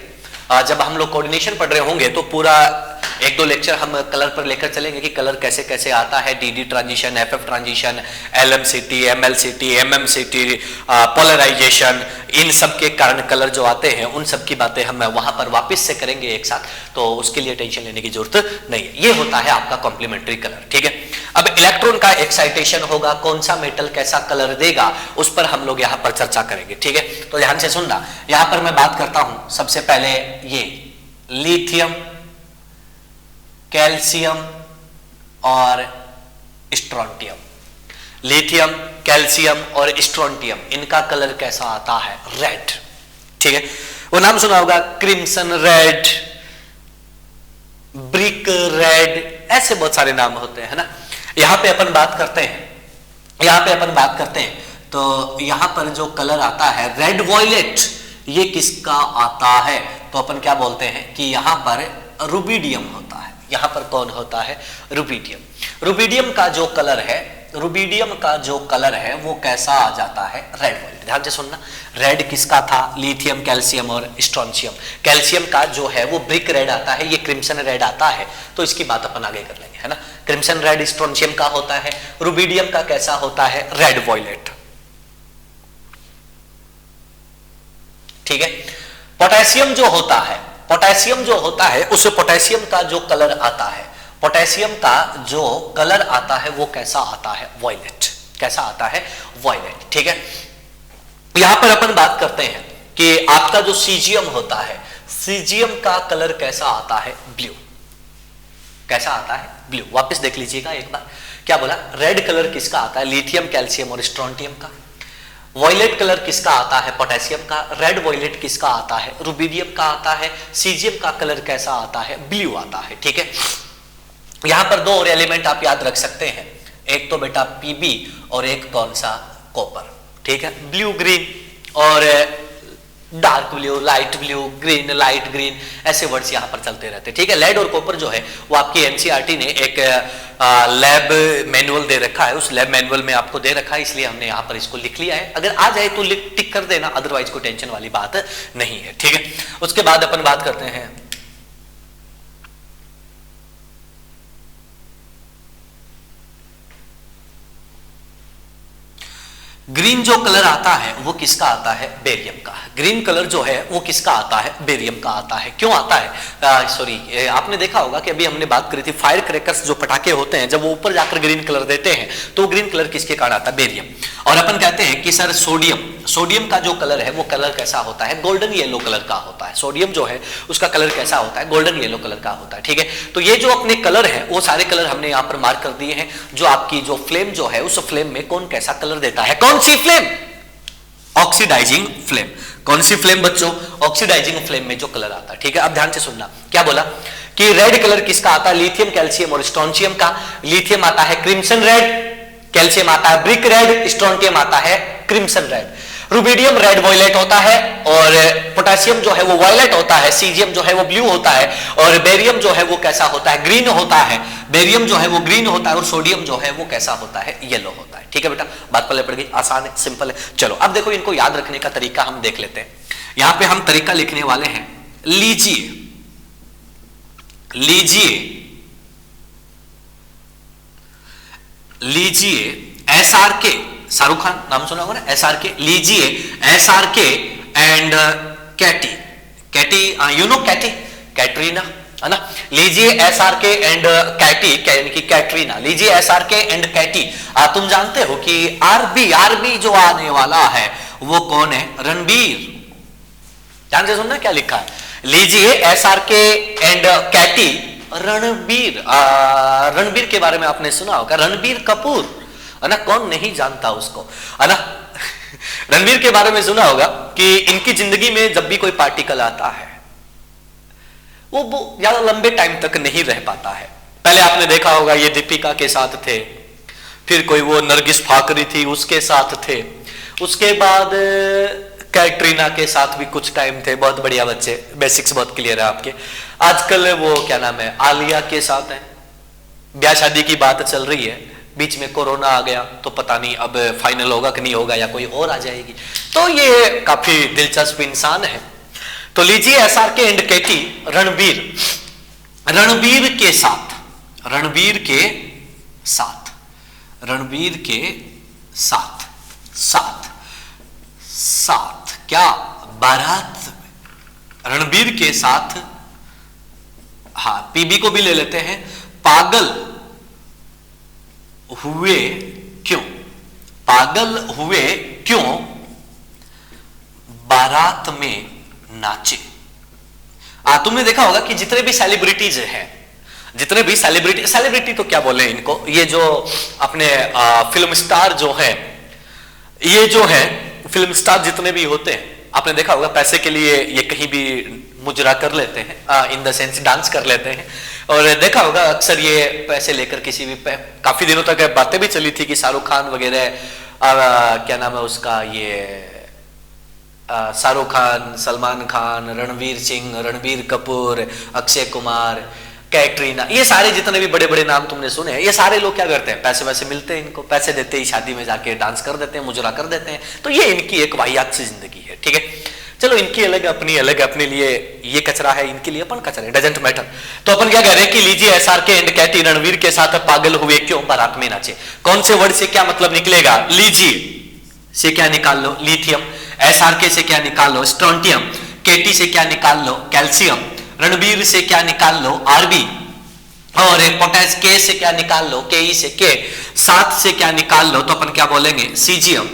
जब हम लोग कोऑर्डिनेशन पढ़ रहे होंगे तो पूरा 1-2 लेक्चर हम कलर पर लेकर चलेंगे कि कलर कैसे कैसे आता है, DD transition, FF transition, LMCT, MLCT, MMCT, polarisation, इन सब के कारण कलर जो आते हैं उन सब की बातें हम वहां पर वापस से करेंगे एक साथ, तो उसके लिए टेंशन लेने की जरूरत नहीं है। ये होता है आपका कॉम्प्लीमेंट्री कलर। ठीक है, अब इलेक्ट्रॉन का एक्साइटेशन होगा, कौन सा मेटल कैसा कलर देगा, उस पर हम लोग यहां पर चर्चा करेंगे। ठीक है, तो ध्यान से सुनना, यहां पर मैं बात करता हूं सबसे पहले ये लिथियम, कैल्शियम और स्ट्रोंटियम। लिथियम, कैल्शियम और स्ट्रोंटियम, इनका कलर कैसा आता है, रेड। ठीक है, वो नाम सुना होगा, क्रिम्सन रेड, ब्रिक रेड, ऐसे बहुत सारे नाम होते हैं ना। यहां पे अपन बात करते हैं, तो यहां पर जो कलर आता है रेड वॉयलेट, ये किसका आता है, तो अपन क्या बोलते हैं कि यहां पर रुबिडियम होता है। यहां पर कौन होता है, रुबिडियम। रुबिडियम का जो कलर है वो कैसा आ जाता है, रेड वॉयलेट। ध्यान से सुनना, रेड किसका था, लिथियम, कैल्शियम और स्ट्रोंशियम। कैल्शियम का जो है वो ब्रिक रेड आता है, ये क्रिम्सन रेड आता है, तो इसकी बात अपन आगे कर लेंगे, है ना। क्रिम्सन रेड स्ट्रोंशियम का होता है, रुबिडियम का कैसा होता है, रेड वॉयलेट। ठीक है, पोटेशियम जो होता है उस पोटेशियम का जो कलर आता है, वो कैसा आता है, वॉयलेट। कैसा आता है, वॉयलेट। ठीक है, यहां पर अपन बात करते हैं कि आपका जो सीजियम होता है, सीजियम का कलर कैसा आता है, ब्लू। कैसा आता है, ब्लू। वापस देख लीजिएगा एक बार, क्या बोला, रेड कलर किसका आता है, लिथियम, कैल्शियम और स्ट्रोंटियम का। वॉयलेट कलर किसका आता है, पोटेशियम का। रेड वॉयलेट किसका आता है, रुबिडियम का आता है। सीजियम का कलर कैसा आता है, ब्लू आता है। ठीक है, यहां पर 2 और एलिमेंट आप याद रख सकते हैं, एक तो बेटा पीबी और एक कौन सा, कॉपर। ठीक है, ब्लू ग्रीन और dark blue, light blue, green, light green, ऐसे वर्ड्स यहां पर चलते रहते हैं। ठीक है, लेड और कॉपर जो है वो आपकी एनसीईआरटी ने एक लैब मैनुअल दे रखा है, उस लैब मैनुअल में आपको दे रखा है, इसलिए हमने यहां पर इसको लिख लिया है। अगर आ जाए तो टिक कर देना, अदरवाइज कोई टेंशन वाली बात नहीं है। ठीक है, उसके बाद अपन बात करते हैं ग्रीन जो कलर आता है वो किसका आता है, बेरियम का। ग्रीन कलर जो है वो किसका आता है, बेरियम का आता है। क्यों आता है, सॉरी, आपने देखा होगा कि अभी हमने बात करी थी, फायर क्रैकर्स जो पटाखे होते हैं जब वो ऊपर जाकर ग्रीन कलर देते हैं तो ग्रीन कलर किसके कारण आता है, बेरियम। और अपन कहते हैं कि सर सोडियम का जो कलर है वो कलर कैसा होता है, गोल्डन येलो कलर का होता है। सोडियम जो है उसका कलर कैसा होता है, गोल्डन येलो कलर का होता है। ठीक है, तो ये जो अपने कलर है वो सारे कलर हमने यहाँ पर मार्क कर दिए हैं। जो आपकी जो फ्लेम जो है उस फ्लेम में कौन कैसा कलर देता है, कौन सी फ्लेम, ऑक्सीडाइजिंग फ्लेम। कौन सी फ्लेम बच्चों, ऑक्सीडाइजिंग फ्लेम में जो कलर आता है। ठीक है, अब ध्यान से सुनना, क्या बोला कि रेड कलर किसका आता है, लिथियम, कैल्शियम और स्ट्रोंशियम का। लिथियम आता है क्रिम्सन रेड, कैल्शियम आता है ब्रिक रेड, स्ट्रोंशियम आता है crimson red. Rubidium red violet होता है और पोटेशियम जो है वो वॉयलेट होता है, सीजियम जो है वो ब्लू होता है और बेरियम जो है वो कैसा होता है, ग्रीन होता है। बेरियम जो है वो ग्रीन होता है और सोडियम जो है वो कैसा होता है, येलो होता है। ठीक है बेटा, बात पल्ले पड़ गई, आसान है, सिंपल है। चलो अब देखो इनको याद रखने का तरीका हम देख लेते हैं। यहां पे हम तरीका लिखने वाले हैं, लीजिए SRK, शाहरुख खान नाम सुना होगा ना, SRK, लीजिए SRK and Katy, you know Katrina, है ना। लीजिए SRK एंड कैटी, यानी कि कैटरीना, लीजिए SRK एंड कैटी। तुम जानते हो कि आरबी जो आने वाला है वो कौन है, रणबीर। ध्यान से सुनना क्या लिखा है, लीजिए SRK एंड कैटी, रणबीर के बारे में आपने सुना होगा, रणबीर कपूर, है ना, कौन नहीं जानता उसको, है ना। रणबीर के बारे में सुना होगा कि इनकी जिंदगी में जब भी कोई पार्टिकल आता है वो ज्यादा लंबे टाइम तक नहीं रह पाता है। पहले आपने देखा होगा ये दीपिका के साथ थे, फिर कोई वो नरगिस फाकरी थी उसके साथ थे, उसके बाद कैटरीना के साथ भी कुछ टाइम थे, बहुत बढ़िया बच्चे, बेसिक्स बहुत क्लियर है आपके। आजकल वो क्या नाम है, आलिया के साथ है, ब्याह शादी की बात चल रही है, बीच में कोरोना आ गया तो पता नहीं अब फाइनल होगा कि नहीं होगा या कोई और आ जाएगी। तो ये काफी दिलचस्प इंसान है। तो लीजिए SRK एंड कैटी, रणबीर के साथ क्या बारात में, रणबीर के साथ, हाँ पीबी को भी ले लेते हैं, पागल हुए क्यों बारात में नाचे। तुमने देखा होगा कि जितने भी सेलिब्रिटीज हैं, सेलिब्रिटी तो क्या बोले इनको, ये जो अपने फिल्म स्टार जो है, ये जो है फिल्म स्टार जितने भी होते हैं, आपने देखा होगा पैसे के लिए ये कहीं भी मुजरा कर लेते हैं, इन द सेंस डांस कर लेते हैं। और देखा होगा अक्सर ये पैसे लेकर किसी भी काफी दिनों तक बातें भी चली थी कि शाहरुख खान वगैरह, क्या नाम है उसका, ये शाहरुख खान, सलमान खान, रणवीर सिंह, रणबीर कपूर, अक्षय कुमार, कैटरीना, ये सारे जितने भी बड़े बड़े नाम तुमने सुने हैं, ये सारे लोग क्या करते हैं, पैसे वैसे मिलते हैं इनको, पैसे देते ही शादी में जाके डांस कर देते हैं, मुजरा कर देते हैं। तो ये इनकी एक वाहियात सी जिंदगी है। ठीक है, चलो इनकी अलग अपने लिए ये कचरा है, इनके लिए अपन कचरा है, डजंट मैटर। तो अपन क्या कह रहे हैं कि लीजिए SRK एंड कैटी रणवीर के साथ पागल हुए क्यों बारात में नाचे। कौन से वर्ड से क्या मतलब निकलेगा, लीजिए से क्या निकाल लो, लिथियम, SRK से क्या निकाल लो, स्ट्रोंटियम, कैटी से क्या निकाल लो, कैल्शियम, रणबीर से क्या निकाल लो, आरबी, और पोटेश के से क्या निकाल लो, के से के, सात से क्या निकाल लो, तो अपन क्या बोलेंगे, सीजियम,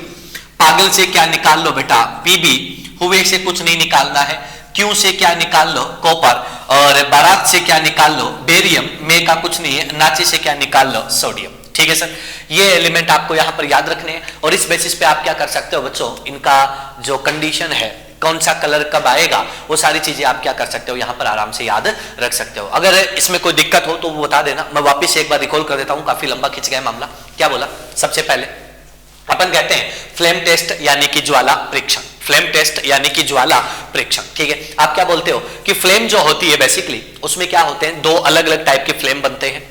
पागल से क्या निकाल लो बेटा, पीबी, हुए से कुछ नहीं निकालना है, क्यों से क्या निकाल लो, कॉपर, और बारात से क्या निकाल लो, बेरियम, में का कुछ नहीं है, नाचे से क्या निकाल लो, सोडियम। ठीक है सर, ये एलिमेंट आपको यहां पर याद रखने हैं और इस बेसिस पे आप क्या कर सकते हो बच्चों, इनका जो कंडीशन है, कौन सा कलर कब आएगा, वो सारी चीजें आप क्या कर सकते हो यहां पर आराम से याद रख सकते हो। अगर इसमें कोई दिक्कत हो तो वो बता देना, मैं वापस एक बार रिकॉल कर देता हूं, काफी लंबा खिंच गया मामला। क्या बोला, सबसे पहले अपन कहते हैं फ्लेम टेस्ट यानी कि ज्वाला परीक्षण, फ्लेम टेस्ट यानी कि ज्वाला परीक्षण। ठीक है, आप क्या बोलते हो कि फ्लेम जो होती है बेसिकली उसमें क्या होते हैं, दो अलग अलग टाइप के फ्लेम बनते हैं।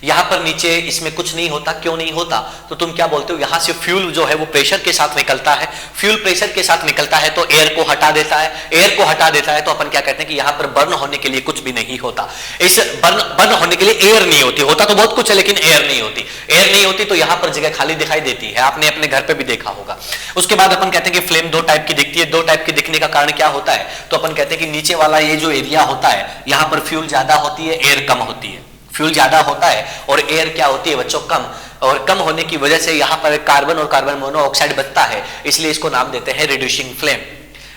यहां पर नीचे इसमें कुछ नहीं होता, क्यों नहीं होता, तो तुम क्या बोलते हो, यहां से फ्यूल जो है वो प्रेशर के साथ निकलता है, फ्यूल प्रेशर के साथ निकलता है तो एयर को हटा देता है, एयर को हटा देता है तो अपन क्या कहते हैं कि यहां पर बर्न होने के लिए कुछ भी नहीं होता। इस बर्न होने के लिए एयर नहीं होती, होता तो बहुत कुछ है लेकिन एयर नहीं होती, एयर नहीं होती तो यहां पर जगह खाली दिखाई देती है, आपने अपने घर पे भी देखा होगा। उसके बाद अपन कहते हैं कि फ्लेम दो टाइप की दिखती है, दो टाइप की दिखने का कारण क्या होता है, तो अपन कहते हैं कि नीचे वाला ये जो एरिया होता है यहां पर फ्यूल ज्यादा होती है, एयर कम होती है, फ्यूल ज्यादा होता है और एयर क्या होती है बच्चों, कम, और कम होने की वजह से यहां पर कार्बन और कार्बन मोनोऑक्साइड बनता है, इसलिए इसको नाम देते हैं रिड्यूसिंग फ्लेम।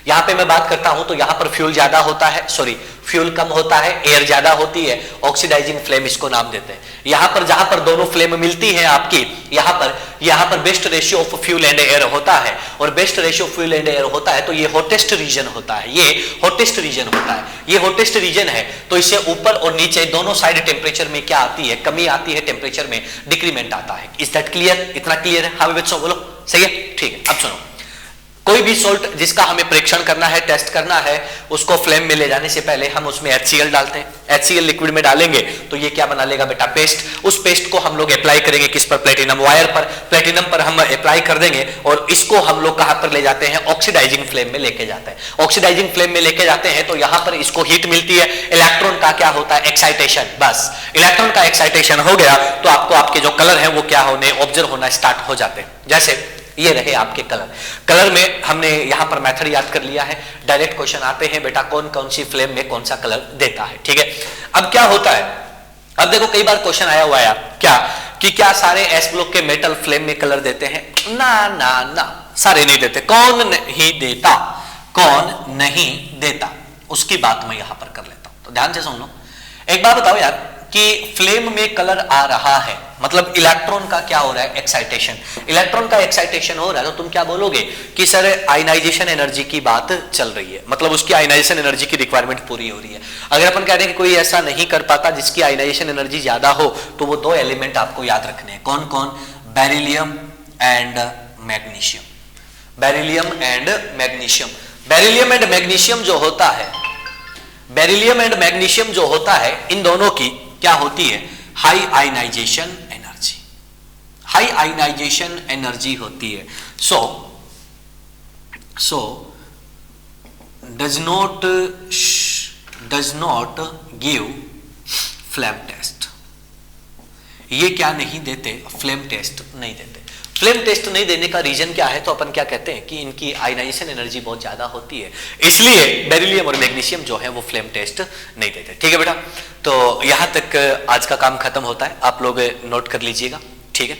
यहां पे मैं बात करता हूं तो यहां पर फ्यूल ज्यादा होता है, सॉरी फ्यूल कम होता है, एयर ज्यादा होती है, ऑक्सीडाइजिंग फ्लेम इसको नाम देते हैं। यहां पर जहां पर दोनों फ्लेम मिलती है आपकी, यहां पर best ratio of fuel and air होता है, और best ratio of fuel and air होता है तो ये हॉटेस्ट रीजन होता है, ये हॉटेस्ट रीजन होता है, ये हॉटेस्ट रीजन है। तो इससे ऊपर और नीचे दोनों साइड टेम्परेचर में क्या आती है, कमी आती है, टेम्परेचर में डिक्रीमेंट आता है। Is that clear? इतना क्लियर है? हाँ बच्चों बोलो, सही है, ठीक है। अब सुनो, कोई भी सोल्ट जिसका हमें परीक्षण करना है, टेस्ट करना है, उसको फ्लेम में ले जाने से पहले हम उसमें HCl डालते हैं। HCl लिक्विड में डालेंगे तो ये क्या बना लेगा बेटा, पेस्ट। उस पेस्ट को हम लोग अप्लाई करेंगे किस पर, प्लेटिनम वायर पर। प्लेटिनम पर हम अप्लाई कर देंगे और इसको हम लोग कहां पर ले जाते हैं, ऑक्सीडाइजिंग फ्लेम में लेके जाते हैं। ऑक्सीडाइजिंग फ्लेम में लेके जाते हैं तो यहां पर इसको हीट मिलती है, इलेक्ट्रॉन का क्या होता है, एक्साइटेशन। बस इलेक्ट्रॉन का एक्साइटेशन हो गया तो आपको आपके जो कलर है वो क्या होने, ऑब्जर्व होना स्टार्ट हो जाते हैं। जैसे ये रहे आपके कलर। कलर में हमने यहां पर मेथड याद कर लिया है। डायरेक्ट क्वेश्चन आते हैं बेटा, कौन कौन सी फ्लेम में कौन सा कलर देता है, ठीक है। अब क्या होता है, अब देखो कई बार क्वेश्चन आया हुआ है क्या कि क्या सारे एस ब्लॉक के मेटल फ्लेम में कलर देते हैं? ना ना ना, सारे नहीं देते। कौन नहीं देता, कौन नहीं देता, उसकी बात मैं यहां पर कर लेता हूं, तो ध्यान से सुन लो। एक बात बताओ यार कि फ्लेम में कलर आ रहा है, मतलब इलेक्ट्रॉन का क्या हो रहा है, एक्साइटेशन। इलेक्ट्रॉन का एक्साइटेशन हो रहा है तो तुम क्या बोलोगे कि सर आयनाइजेशन एनर्जी की बात चल रही है, मतलब उसकी आयनाइजेशन एनर्जी की रिक्वायरमेंट पूरी हो रही है। अगर अपन कह रहे हैं कि कोई ऐसा नहीं कर पाता जिसकी आयनाइजेशन एनर्जी ज्यादा हो, तो वो दो एलिमेंट आपको याद रखने हैं। कौन कौन? Beryllium and magnesium. Beryllium and magnesium. Beryllium and magnesium जो होता है, बेरिलियम एंड मैग्नीशियम जो होता है, इन दोनों की क्या होती है, high ionisation energy. High ionisation energy होती है। So does not give flame test. ये क्या नहीं देते, फ्लेम टेस्ट नहीं देते। फ्लेम टेस्ट नहीं देने का रीजन क्या है, तो अपन क्या कहते हैं कि इनकी आयनाइजेशन एनर्जी बहुत ज्यादा होती है, इसलिए बेरिलियम और मैग्नीशियम जो है वो फ्लेम टेस्ट नहीं देते। ठीक है बेटा, तो यहां तक आज का काम खत्म होता है, आप लोग नोट कर लीजिएगा, ठीक है,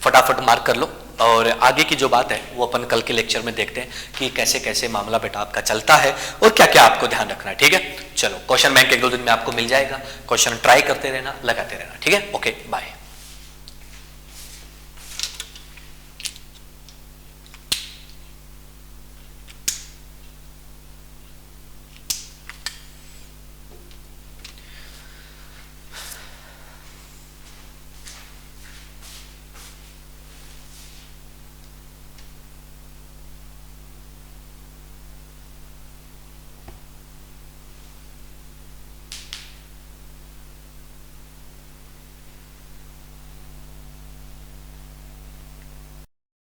फटाफट मार्क कर लो। और आगे की जो बात है वो अपन कल के लेक्चर में देखते हैं कि कैसे कैसे मामला बेटा आपका चलता है और क्या क्या आपको ध्यान रखना है। ठीक है, चलो क्वेश्चन बैंक एक दो दिन में आपको मिल जाएगा, क्वेश्चन ट्राई करते रहना, लगाते रहना। ठीक है, ओके बाय।